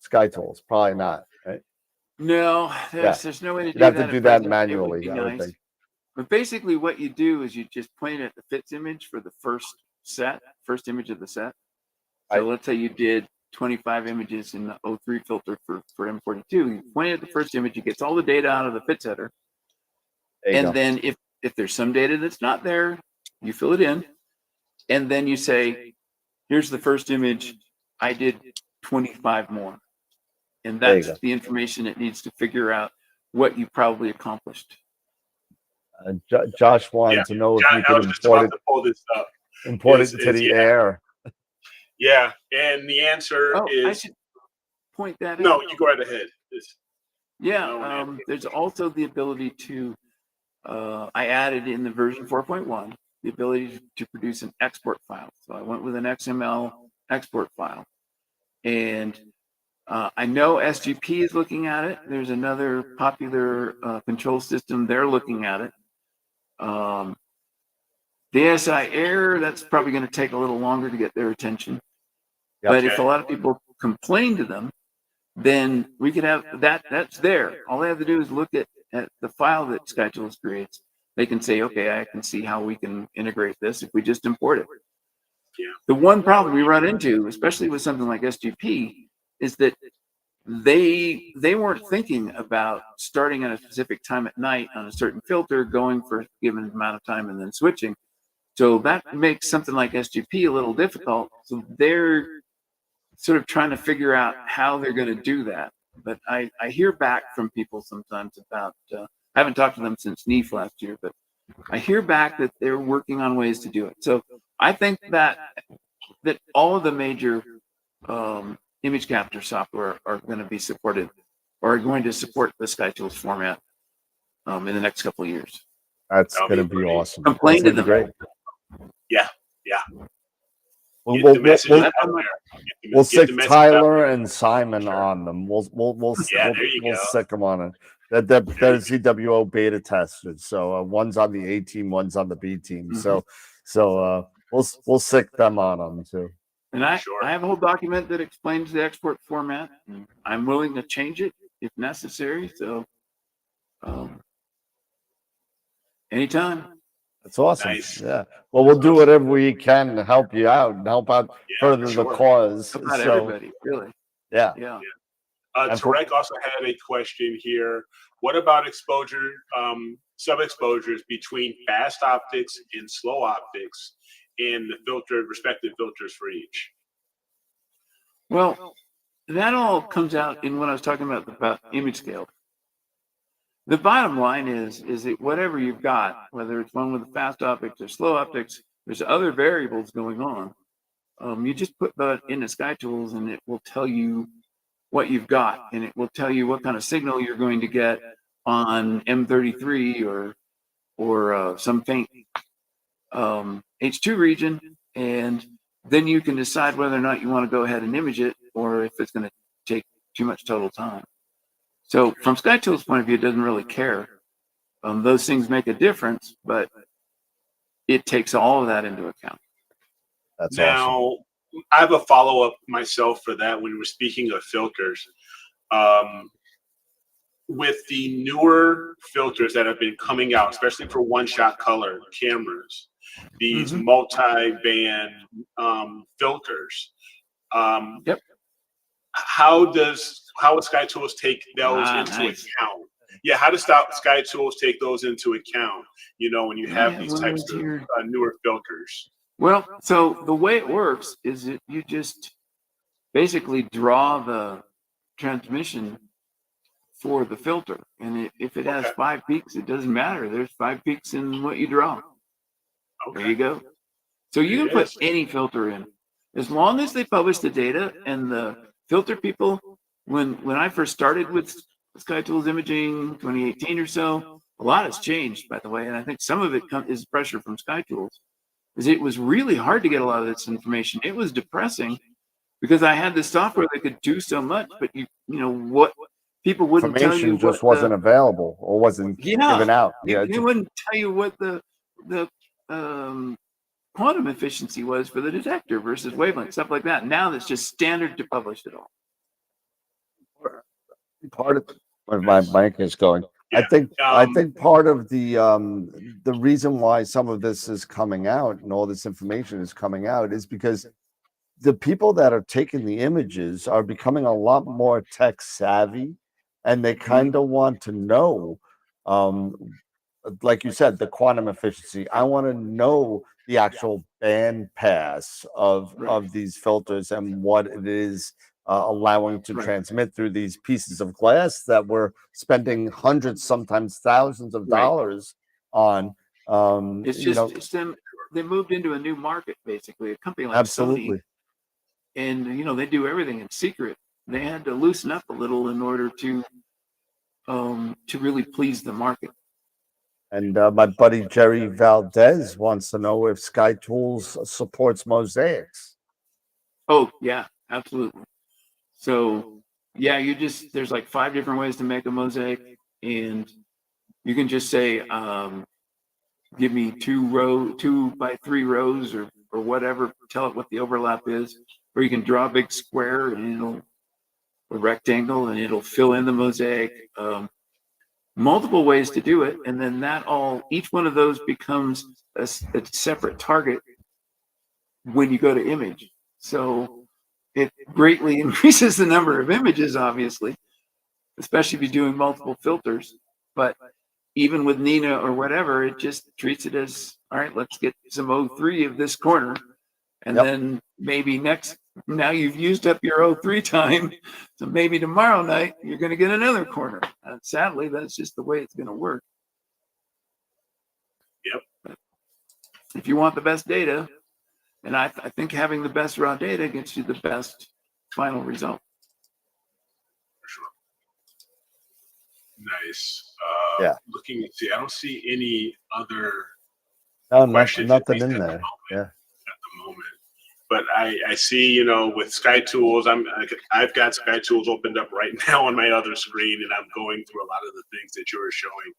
Sky Tools? Probably not, right? No, there's no way to do You'd that. have to do that manually, I would think. But basically what you do is you just point at the fits image for the first image of the set. So let's say you did 25 images in the O3 filter for M42. You point at the first image, it gets all the data out of the fit setter. And then if there's some data that's not there, you fill it in. And then you say, here's the first image. I did 25 more. And that's the information it needs to figure out what you probably accomplished. Josh wanted to know if you could import it into the air. Yeah, and the answer is. I should point that out. No, you go right ahead. There's also the ability to. I added in the version 4.1 the ability to produce an export file. So I went with an XML export file, and I know SGP is looking at it. There's another popular control system. They're looking at it. The SI Air, that's probably going to take a little longer to get their attention. But if a lot of people complain to them, then we could have that. That's there. All they have to do is look at the file that SkyTools creates. They can say, okay, I can see how we can integrate this if we just import it. The one problem we run into, especially with something like SGP, is that they weren't thinking about starting at a specific time at night on a certain filter, going for a given amount of time, and then switching. So that makes something like SGP a little difficult. So they're sort of trying to figure out how they're going to do that. But I hear back from people sometimes about, I haven't talked to them since NEAF last year, but I hear back that they're working on ways to do it. So I think that all of the major image capture software are going to be supported or are going to support the SkyTools format in the next couple of years. That's going to be awesome. Complain to them. Great. Yeah. We'll stick Tyler and Simon on them. We'll stick them on it. They're ZWO beta tested. So one's on the A team, one's on the B team. So we'll stick them on them too. And I have a whole document that explains the export format. And I'm willing to change it if necessary. So anytime. That's awesome. Nice. Yeah. Well, we'll do whatever we can to help you out and help out further the cause. Help out everybody, really. Yeah. Tarek also had a question here. What about exposure, sub-exposures between fast optics and slow optics in the respective filters for each? Well, that all comes out in what I was talking about image scale. The bottom line is that whatever you've got, whether it's one with the fast optics or slow optics, there's other variables going on. You just put that into SkyTools and it will tell you what you've got, and it will tell you what kind of signal you're going to get on M33 or some faint H2 region, and then you can decide whether or not you want to go ahead and image it or if it's going to take too much total time. So from SkyTools' point of view, it doesn't really care. Those things make a difference, but it takes all of that into account. That's awesome. Now, I have a follow up myself for that when we're speaking of filters. With the newer filters that have been coming out, especially for one-shot color cameras, these multi-band filters. Yep. How would Sky Tools take those into Nice. account? Yeah, how does Sky Tools take those into account? You know, when you have these types of newer filters. Well, so the way it works is that you just basically draw the transmission for the filter, and if it has 5 peaks, it doesn't matter. There's 5 peaks in what you draw. Okay. There you go. So you can put any filter in, as long as they publish the data. And the filter people, when I first started with Sky Tools Imaging, 2018 or so, a lot has changed, by the way, and I think some of it is pressure from Sky Tools. Is it was really hard to get a lot of this information. It was depressing because I had this software that could do so much, but you know what, people wouldn't tell you. Information just wasn't available or wasn't given out. Yeah, they wouldn't tell you what the quantum efficiency was for the detector versus wavelength, stuff like that. Now that's just standard to publish it all. Part of where my mic is going. Yeah. I think part of the reason why some of this is coming out and all this information is coming out is because the people that are taking the images are becoming a lot more tech savvy, and they kind of want to know, like you said, the quantum efficiency. I want to know the actual band pass of these filters and what it is allowing to transmit through these pieces of glass that we're spending hundreds, sometimes thousands of dollars on. It's just it's them. They moved into a new market, basically. A company like Sony, and you know they do everything in secret. They had to loosen up a little in order to really please the market. And my buddy Jerry Valdez wants to know if Sky Tools supports mosaics. Oh yeah, absolutely. So yeah, there's like 5 different ways to make a mosaic, and you can just say, give me 2 by 3 rows or whatever, tell it what the overlap is, or you can draw a big square and a rectangle and it'll fill in the mosaic. Multiple ways to do it, and then each one of those becomes a separate target when you go to image. So it greatly increases the number of images, obviously, especially if you're doing multiple filters. But even with Nina or whatever, it just treats it as, all right, let's get some O3 of this corner. And then maybe now you've used up your O3 time. So maybe tomorrow night, you're going to get another corner. And sadly, that's just the way it's going to work. Yep. But if you want the best data, and I think having the best raw data gets you the best final result. For sure. Nice. Looking to see, I don't see any other questions. Nothing in there. At the moment. But I see, you know, with Sky Tools, I've got Sky Tools opened up right now on my other screen, and I'm going through a lot of the things that you were showing,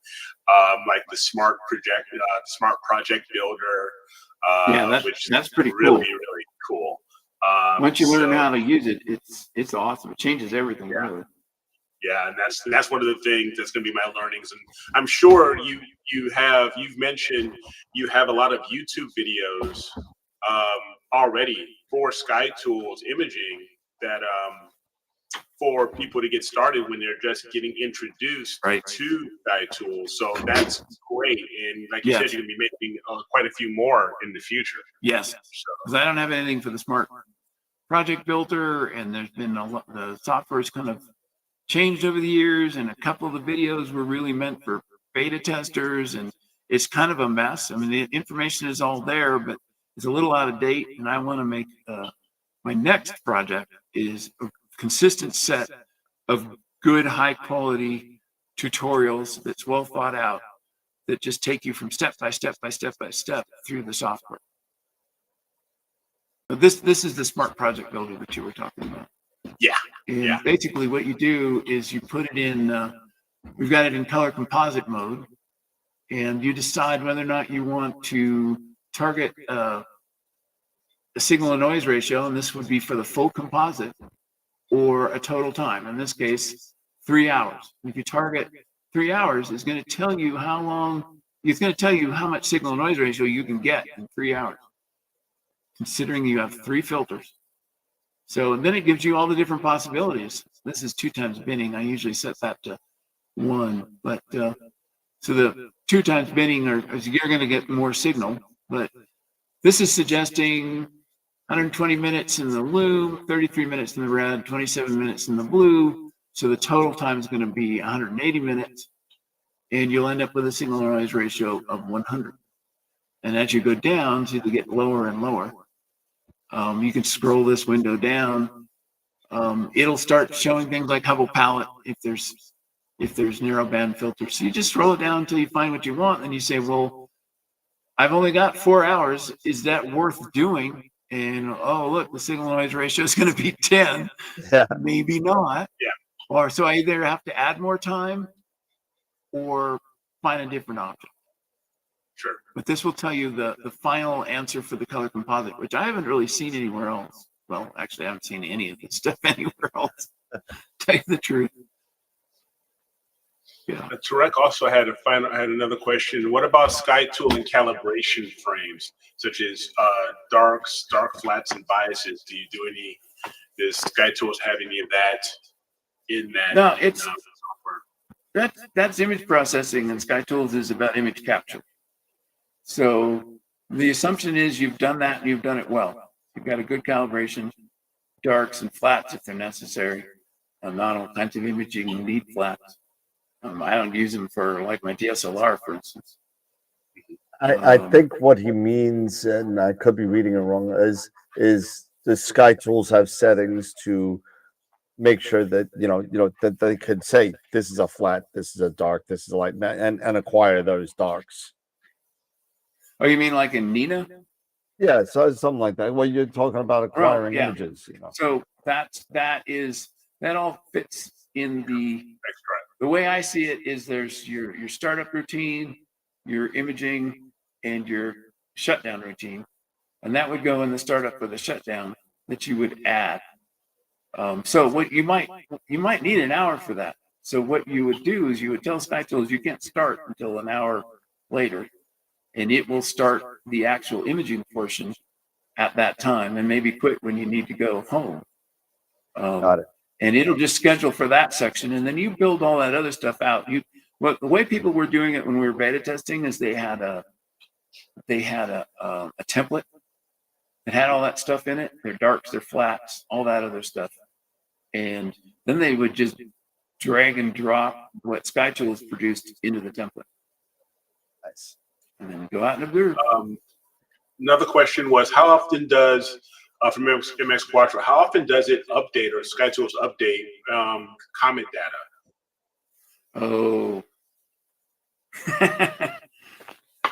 like the smart project builder. That's pretty really, cool. Really cool. Once you learn how to use it, it's awesome. It changes everything. Really. Yeah, and that's one of the things that's going to be my learnings. And I'm sure you've mentioned you have a lot of YouTube videos already for Sky Tools imaging that for people to get started when they're just getting introduced to Sky Tools. So that's great. And like you said, you're going to be making quite a few more in the future. Yes, because I don't have anything for the smart project builder, and there's been the software's kind of changed over the years, and a couple of the videos were really meant for beta testers, and it's kind of a mess. I mean, the information is all there, but it's a little out of date, and I want to make my next project is a consistent set of good, high quality tutorials that's well thought out, that just take you from step by step through the software. But this is the smart project builder that you were talking about. And basically what you do is you put it in, we've got it in color composite mode, and you decide whether or not you want to target a signal to noise ratio, and this would be for the full composite, or a total time. In this case, 3 hours. If you target 3 hours, it's going to tell you how long, it's going to tell you how much signal to noise ratio you can get in 3 hours, considering you have 3 filters. So then it gives you all the different possibilities. This is 2 times binning. I usually set that to 1, but so the 2 times binning you're going to get more signal, but this is suggesting 120 minutes in the loom, 33 minutes in the red, 27 minutes in the blue. So the total time is going to be 180 minutes, and you'll end up with a signal to noise ratio of 100. And as you go down, so you get lower and lower. You can scroll this window down. It'll start showing things like Hubble palette if there's narrowband filters. So you just scroll it down until you find what you want, and you say, well, I've only got 4 hours. Is that worth doing? And oh, look, the signal noise ratio is going to be 10. Yeah. Maybe not. Yeah. Or so I either have to add more time or find a different option. Sure. But this will tell you the final answer for the color composite, which I haven't really seen anywhere else. Well, actually, I haven't seen any of this stuff anywhere else. Tell you the truth. Yeah. Tarek also had another question. What about SkyTool and calibration frames, such as darks, dark flats, and biases? Do you do any? Does SkyTools have any of that in that? No, it's that's image processing, and SkyTools is about image capture. So the assumption is you've done that and you've done it well. You've got a good calibration, darks and flats if they're necessary. Not all kinds of imaging need flats. I don't use them for like my DSLR, for instance. I think what he means, and I could be reading it wrong, is the SkyTools have settings to make sure that that they could say this is a flat, this is a dark, this is a light, and acquire those darks. Oh, you mean like in Nina? Yeah, so something like that. Well, you're talking about acquiring images. So that all fits in the way I see it is there's your startup routine, your imaging, and your shutdown routine, and that would go in the startup or the shutdown that you would add. So what you might need an hour for that. So what you would do is you would tell SkyTools you can't start until an hour later, and it will start the actual imaging portion at that time, and maybe quit when you need to go home. Got it. And it'll just schedule for that section, and then you build all that other stuff out. The way people were doing it when we were beta testing is they had a template that had all that stuff in it, their darks, their flats, all that other stuff, and then they would just drag and drop what SkyTools produced into the template. Nice. And then go out and observe. Another question was, how often does from MX Quattro, how often does it update or SkyTools update comment data? Oh.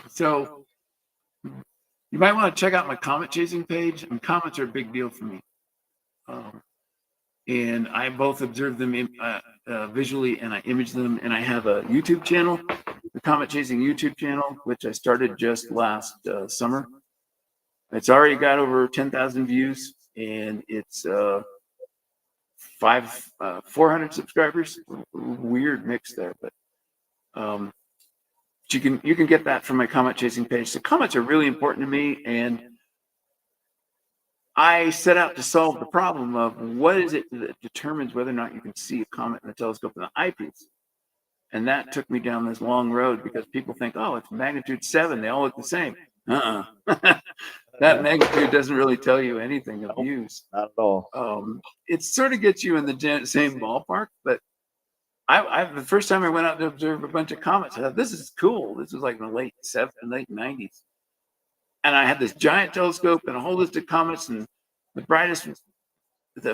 So you might want to check out my comet chasing page. And comments are a big deal for me. And I both observe them visually and I image them. And I have a YouTube channel, the Comet Chasing YouTube channel, which I started just last summer. It's already got over 10,000 views, and it's 400 subscribers. Weird mix there, but you can get that from my Comet Chasing page. So comments are really important to me, and I set out to solve the problem of what is it that determines whether or not you can see a comet in the telescope in the eyepiece. And that took me down this long road because people think, oh, it's magnitude 7. They all look the same. That magnitude doesn't really tell you anything of use. Not at all. It sort of gets you in the same ballpark, but the first time I went out to observe a bunch of comets, I thought, this is cool. This was like in the late 90s. And I had this giant telescope and a whole list of comets, and the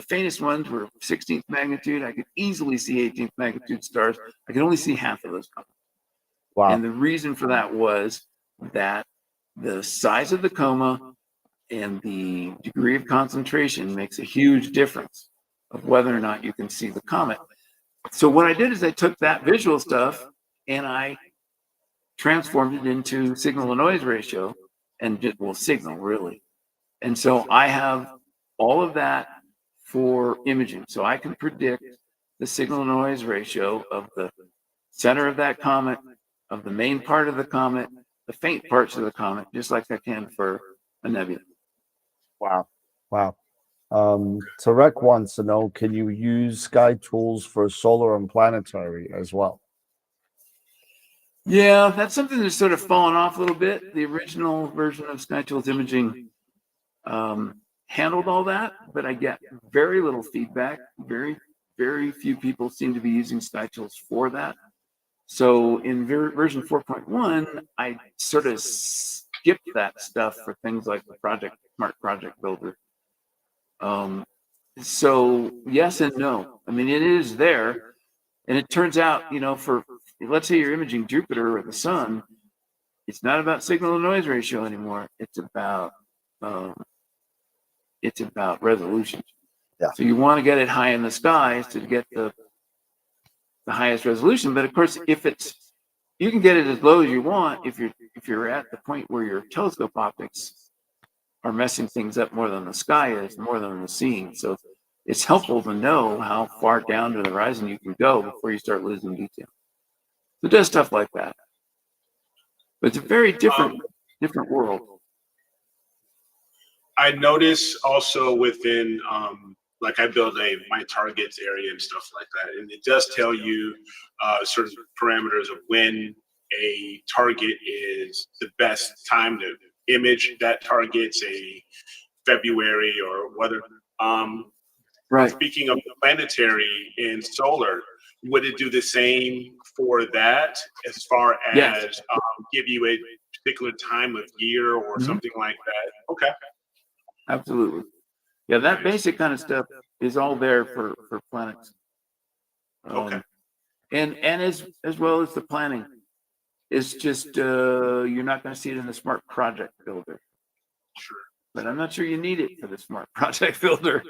faintest ones were 16th magnitude. I could easily see 18th magnitude stars. I could only see half of those comets. Wow. And the reason for that was that the size of the coma and the degree of concentration makes a huge difference of whether or not you can see the comet. So what I did is I took that visual stuff and I transformed it into signal to noise ratio, and signal really. And so I have all of that for imaging. So I can predict the signal noise ratio of the center of that comet, of the main part of the comet, the faint parts of the comet, just like I can for a nebula. Wow. Wow. So Rec wants to know, can you use sky tools for solar and planetary as well? Yeah, that's something that's sort of fallen off a little bit. The original version of SkyTools Imaging handled all that, but I get very little feedback. Very few people seem to be using SkyTools for that. So in version 4.1, I sort of skipped that stuff for things like the Smart Project Builder. So yes and no. I mean, it is there, and it turns out, for let's say you're imaging Jupiter or the sun, it's not about signal to noise ratio anymore. It's about resolution. Yeah. So you want to get it high in the skies to get the highest resolution. But of course, you can get it as low as you want if you're at the point where your telescope optics are messing things up more than the sky is, more than the seeing. So it's helpful to know how far down to the horizon you can go before you start losing detail. So it does stuff like that. But it's a very different world. I notice also within, like I build my targets area and stuff like that, and it does tell you certain parameters of when a target is the best time to image that target, say February or whether. Right. Speaking of planetary and solar, would it do the same for that as far as Yes. give you a particular time of year or something like that? Okay. Absolutely. Yeah, that basic kind of stuff is all there for planets. Okay. And as well as the planning. It's just you're not going to see it in the Smart Project Builder. Sure. But I'm not sure you need it for the Smart Project Builder.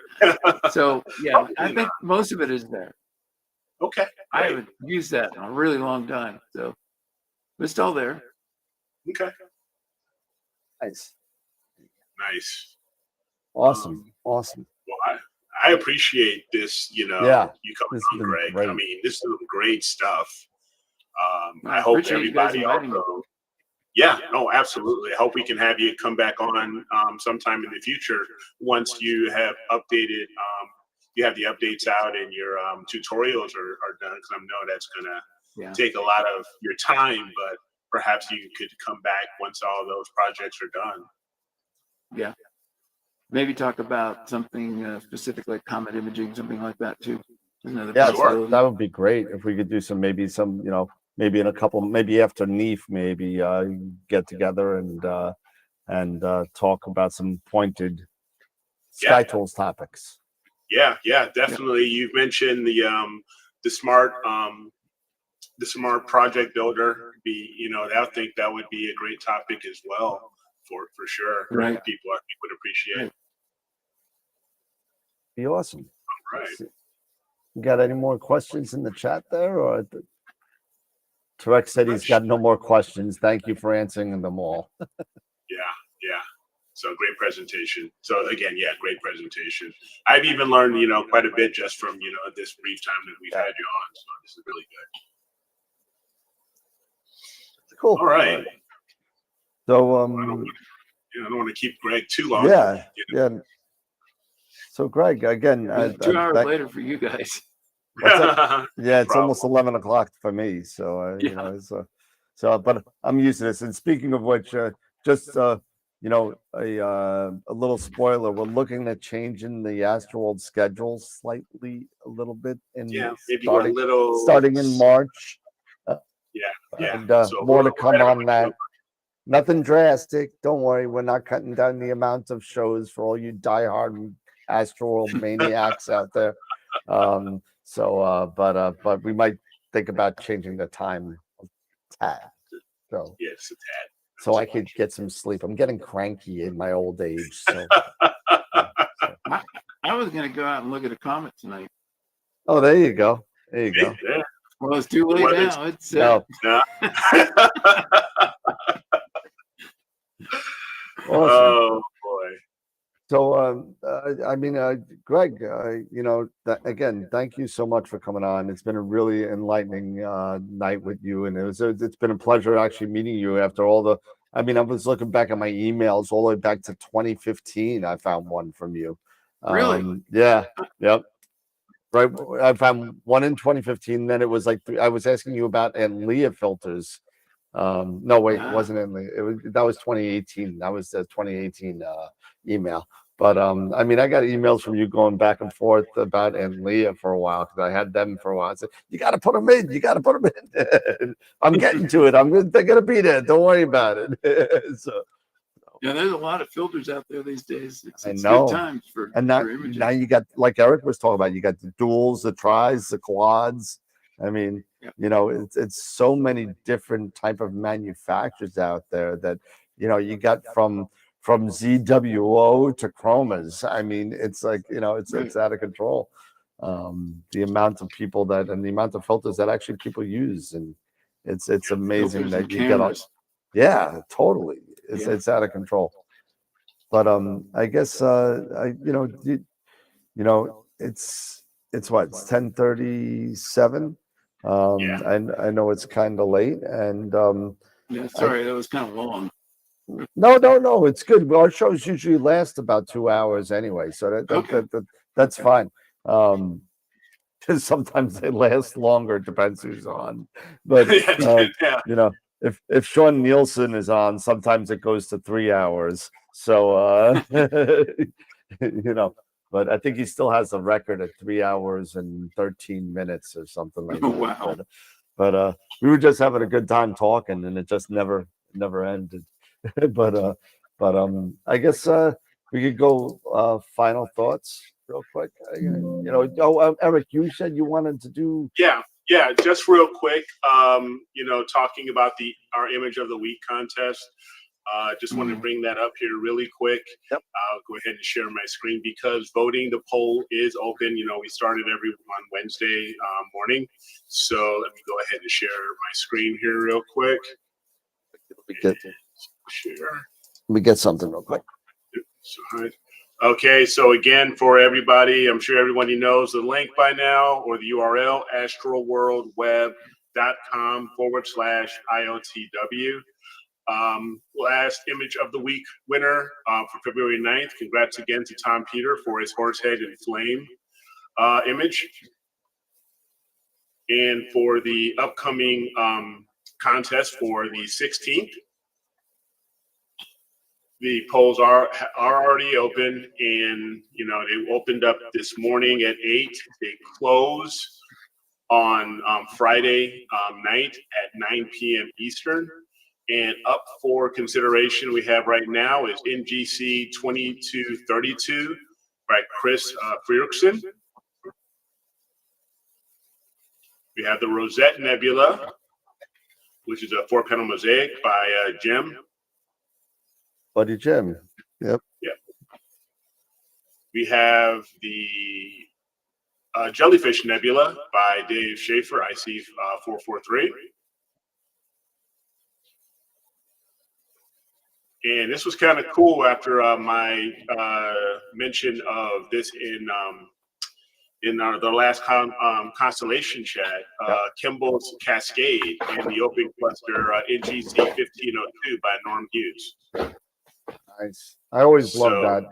So yeah, I think most of it is there. Okay. I haven't used that in a really long time, so it's all there. Okay. Nice. Nice. Awesome. Awesome. Well, I appreciate this, you coming on, Greg. Great. I mean, this is great stuff. I I hope appreciate you guys everybody inviting me. also. Yeah, no, absolutely. I hope we can have you come back on sometime in the future once you have updated, you have the updates out and your tutorials are done, because I know that's going to take a lot of your time, but perhaps you could come back once all those projects are done. Yeah. Maybe talk about something specific like comet imaging, something like that too. Yeah, that would be great if we could do maybe in a couple, maybe after NEAF, maybe get together and talk about some pointed SkyTools topics. Yeah, definitely. You've mentioned the smart project builder. I think that would be a great topic as well for sure. Right. People I think would appreciate. Be awesome. All right. You got any more questions in the chat there, or Tarek said he's got no more questions. Thank you for answering them all. Yeah. So great presentation. So again, great presentation. I've even learned, quite a bit just from, this brief time that we've had you on. So this is really good. Cool. All right. So I don't want to keep Greg too long. Yeah. So Greg, again, 2 hours later for you guys. Yeah, it's almost 11 o'clock for me. So but I'm used to this. And speaking of which, just a little spoiler: we're looking at changing the AstroWorld schedule slightly, a little bit, starting in March. And so more to come on that. Nothing drastic. Don't worry, we're not cutting down the amount of shows for all you diehard AstroWorld maniacs out there. But we might think about changing the time a tad. So yes, a tad. So I could get some sleep. I'm getting cranky in my old age. So I was gonna go out and look at a comet tonight. Oh, there you go. There you go. Yeah. Well, it's too late now. It's no. Awesome. Oh boy. So, I mean, Greg, again, thank you so much for coming on. It's been a really enlightening night with you, and it's been a pleasure actually meeting you after all the. I mean, I was looking back at my emails all the way back to 2015. I found one from you. Really? Yeah. Yep. Right. I found one in 2015. Then it was like I was asking you about and Leah filters. No, wait, it wasn't in the. That was 2018. That was the 2018 email. But I mean, I got emails from you going back and forth about and Leah for a while because I had them for a while. I said, "You got to put them in. You got to put them in." I'm getting to it. They're gonna be there. Don't worry about it. So. Yeah, there's a lot of filters out there these days. It's know. good times for images. Now you got, like Eric was talking about, you got the duals, the tris, the quads. I mean, it's so many different type of manufacturers out there that you got from ZWO to chromas. I mean, it's like it's out of control. The amount of people and the amount of filters that actually people use, and it's amazing that you get on. Yeah, totally. It's out of control. But I guess it's what, it's 10:37. I know it's kind of late, and yeah, sorry, that was kind of long. No, it's good. Our shows usually last about 2 hours anyway, so that's fine. Because sometimes they last longer, depends who's on. But if Sean Nielsen is on, sometimes it goes to 3 hours. So but I think he still has a record at 3 hours and 13 minutes or something like that. Wow. But we were just having a good time talking, and it just never ended. but I guess we could go final thoughts real quick. Eric, you said you wanted to do. Yeah, just real quick. Talking about our image of the week contest. Just wanted to bring that up here really quick. Yep. I'll go ahead and share my screen because the poll is open. We started on Wednesday morning. So let me go ahead and share my screen here real quick. Let me get something real quick. Okay, so again, for everybody, I'm sure everybody knows the link by now, or the URL, astroworldweb.com/IOTW. Last image of the week winner for February 9th. Congrats again to Tom Peter for his Horsehead and Flame image. And for the upcoming contest for the 16th, the polls are already open, and they opened up this morning at 8. They close on Friday night at 9 p.m. Eastern. And up for consideration we have right now is NGC 2232 by Chris Frierksen. We have the Rosette Nebula, which is a 4-panel mosaic by Jim. Buddy Jim. Yep. We have the Jellyfish Nebula by Dave Schaefer, IC 443. And this was kind of cool after my mention of this in the last constellation chat. Kimball's Cascade and the Open Cluster NGC 1502 by Norm Hughes. Nice. I always love that.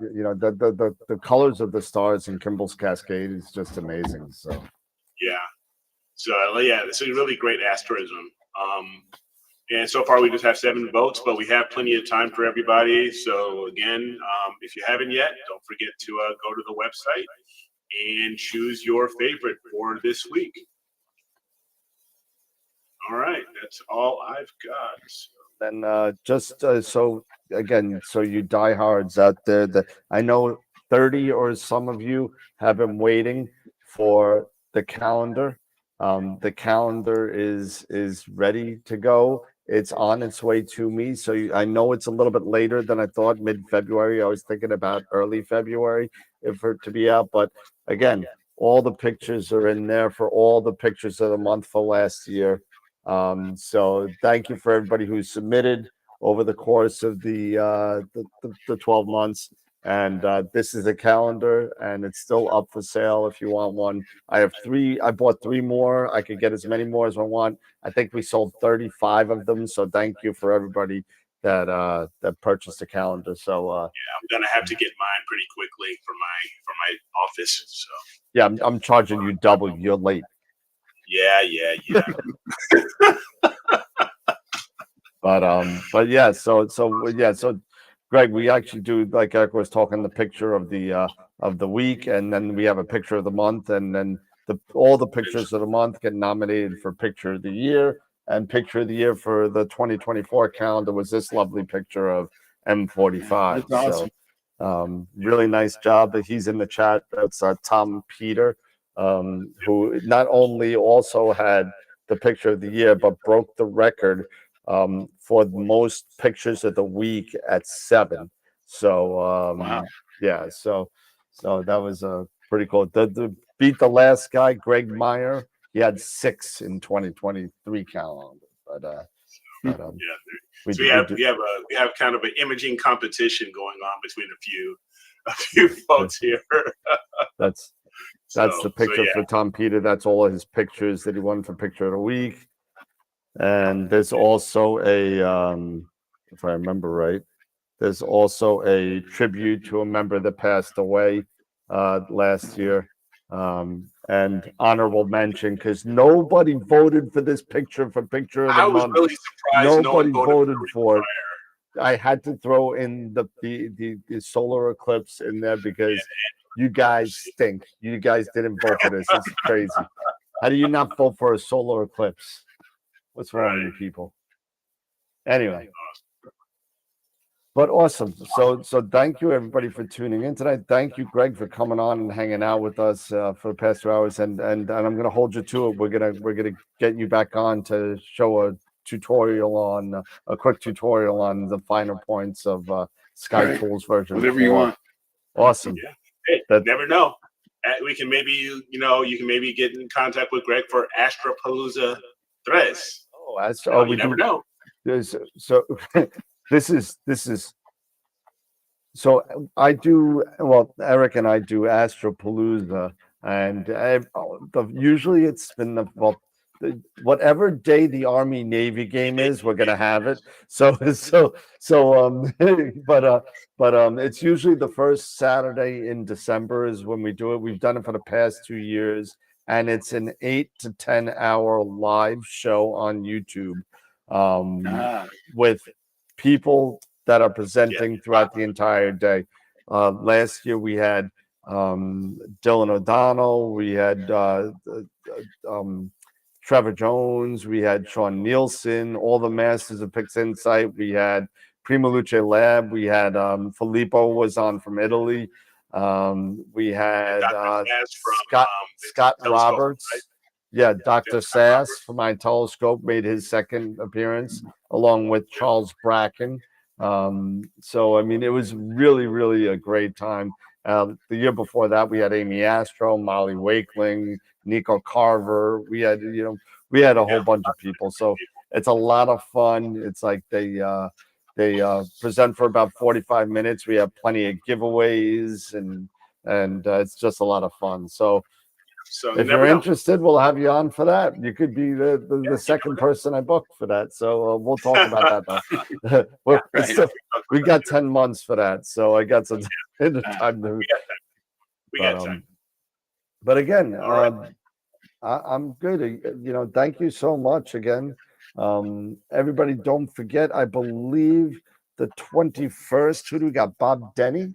The colors of the stars in Kimball's Cascade is just amazing. So this is really great asterism. And so far we just have 7 votes, but we have plenty of time for everybody. So again, if you haven't yet, don't forget to go to the website and choose your favorite for this week. All right, that's all I've got. Then so you diehards out there, that I know 30 or some of you have been waiting for the calendar. The calendar is ready to go. It's on its way to me. So I know it's a little bit later than I thought, mid-February. I was thinking about early February for it to be out. But again, all the pictures are in there for all the pictures of the month for last year. So thank you for everybody who submitted over the course of the 12 months. And this is a calendar, and it's still up for sale if you want one. I have 3. I bought 3 more. I could get as many more as I want. I think we sold 35 of them. So thank you for everybody that purchased a calendar. So I'm gonna have to get mine pretty quickly for my office. So yeah, I'm charging you double. You're late. yeah. But yeah, so Greg, we actually do, like Eric was talking, the picture of the week, and then we have a picture of the month, and then all the pictures of the month get nominated for picture of the year, and picture of the year for the 2024 calendar was this lovely picture of M45. That's awesome. So really nice job. He's in the chat. That's Tom Peter, who not only also had the picture of the year, but broke the record for the most pictures of the week at 7. So Wow. yeah, so that was pretty cool. The beat the last guy, Greg Meyer. He had 6 in 2023 calendar. But Yeah, we have kind of an imaging competition going on between a few folks here. That's the picture for Tom Peter. That's all of his pictures that he won for picture of the week. And there's also if I remember right, there's also a tribute to a member that passed away last year. And honorable mention, because nobody voted for this picture for picture of the month. I was really surprised nobody no one voted for it. I had to throw in the solar eclipse in there because you guys stink. You guys didn't vote for this. It's crazy. How do you not vote for a solar eclipse? What's wrong with you people? Anyway, but awesome. So thank you everybody for tuning in tonight. Thank you, Greg, for coming on and hanging out with us for the past 2 hours. And I'm going to hold you to it. We're gonna get you back on to show a tutorial on a quick tutorial on the finer points of Sky Tools version. Whatever you want. Awesome. Yeah. Hey, never know. We can maybe you can maybe get in contact with Greg for AstroPalooza 3. You never know. So this is so I do, well, Eric and I do AstroPalooza, and usually it's been whatever day the Army Navy game is, we're gonna have it. So but it's usually the first Saturday in December is when we do it. We've done it for the past 2 years, and it's an 8 to 10 hour live show on YouTube with people that are presenting throughout the entire day. Last year we had Dylan O'Donnell, we had Trevor Jones, we had Sean Nielsen, all the masters of Pix Insight. We had Prima Luce Lab, we had Filippo was on from Italy. We had Scott Roberts. Right? Yeah, Dr. Sass from My Telescope made his second appearance along with Charles Bracken. So, I mean, it was really, really a great time. The year before that, we had Amy Astro, Molly Wakeling, Nico Carver. We had a whole bunch of people. So it's a lot of fun. It's like they present for about 45 minutes. We have plenty of giveaways and it's just a lot of fun. So if you're interested, we'll have you on for that. You could be the second person I booked for that. So we'll talk about that though. We got 10 months for that. So I got some time to. We got time. But again, I'm good. Thank you so much again. Everybody, don't forget, I believe the 21st, who do we got? Bob Denny.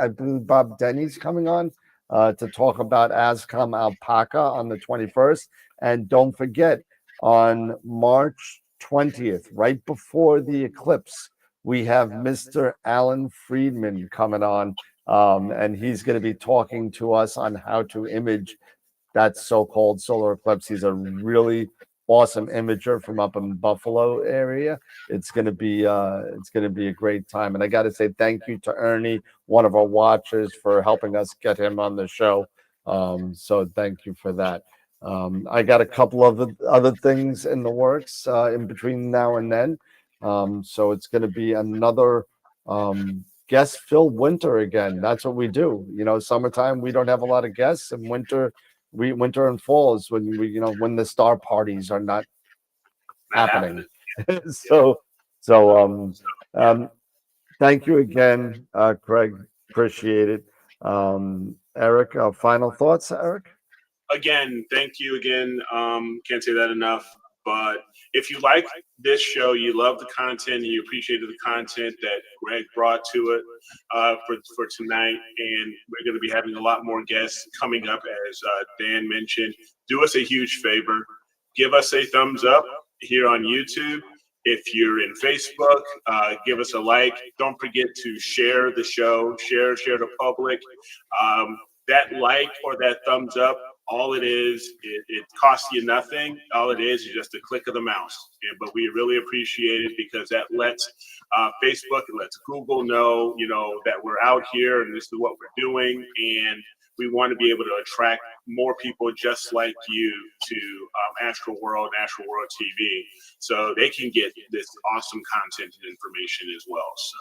I believe Bob Denny's coming on. To talk about ASCOM Alpaca on the 21st. And don't forget, on March 20th, right before the eclipse, we have Mr. Alan Friedman coming on, and he's going to be talking to us on how to image that so-called solar eclipse. He's a really awesome imager from up in Buffalo area. It's going to be a great time. And I got to say thank you to Ernie, one of our watchers, for helping us get him on the show. So thank you for that. I got a couple of other things in the works in between now and then. So it's going to be another guest-filled winter again. That's what we do. You know, summertime we don't have a lot of guests, and winter and fall is when when the star parties are not Not happening. happening. So thank you again, Craig. Appreciate it. Eric, final thoughts, Eric? Again, thank you again. Can't say that enough. But if you like this show, you love the content, and you appreciated the content that Greg brought to it for tonight, and we're going to be having a lot more guests coming up, as Dan mentioned. Do us a huge favor. Give us a thumbs up here on YouTube. If you're in Facebook, give us a like. Don't forget to share the show, share to public. That like or that thumbs up, all it is, it costs you nothing. All it is just a click of the mouse. But we really appreciate it because that lets Facebook, it lets Google know, that we're out here and this is what we're doing. And we want to be able to attract more people just like you to AstroWorld and AstroWorld TV, so they can get this awesome content and information as well. So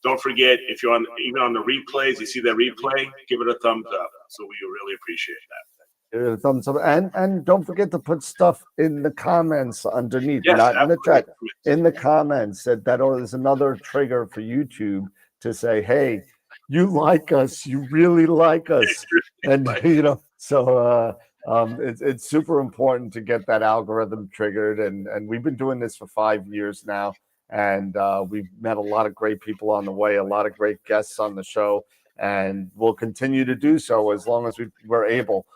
don't forget, if you're even on the replays, you see that replay, give it a thumbs up. So we really appreciate that. Give it a thumbs up, and don't forget to put stuff in the comments underneath, Yes, not in the chat, absolutely. in the comments. That is another trigger for YouTube to say, "Hey, you like us, you really like us," and so it's super important to get that algorithm triggered. And we've been doing this for 5 years now, and we've met a lot of great people on the way, a lot of great guests on the show, and we'll continue to do so as long as we're able.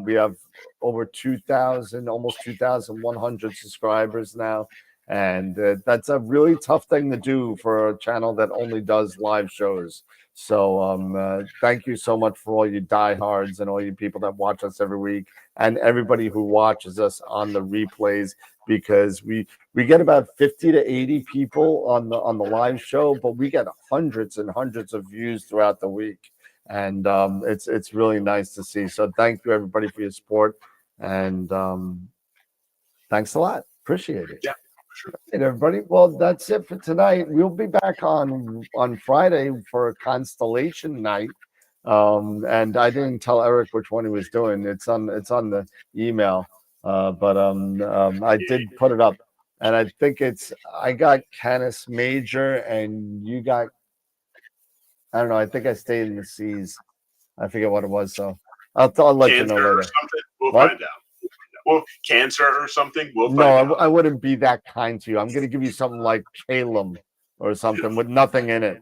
We have over 2,000, almost 2,100 subscribers now. And that's a really tough thing to do for a channel that only does live shows. So thank you so much for all you diehards and all you people that watch us every week, and everybody who watches us on the replays, because we get about 50 to 80 people on the live show, but we get hundreds and hundreds of views throughout the week. And it's really nice to see. So thank you everybody for your support, and thanks a lot. Appreciate it. Yeah, sure. All right, everybody. Well, that's it for tonight. We'll be back on Friday for a constellation night. And I didn't tell Eric which one he was doing. It's on the email. But I did put it up, and I think I got Canis Major, and you got, I don't know. I think I stayed in the seas. I forget what it was. So I'll let you know later. Or something? We'll What? find out. Well, cancer or something? We'll find No, out. I wouldn't be that kind to you. I'm going to give you something like Calum or something with nothing in it.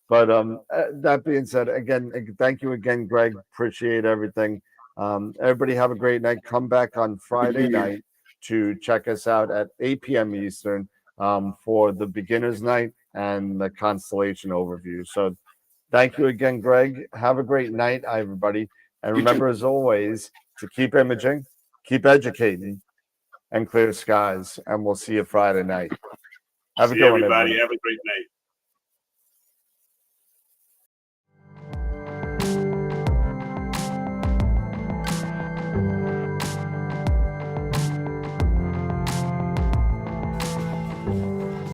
That being said, again, thank you again, Greg. Appreciate everything. Everybody have a great night. Come back on Friday night to check us out at 8 p.m. Eastern for the beginner's night and the constellation overview. So thank you again, Greg. Have a great night, everybody. And remember, as always, to keep imaging, keep educating, and clear skies. And we'll see you Friday night. Have a good one, everybody. Have a great night.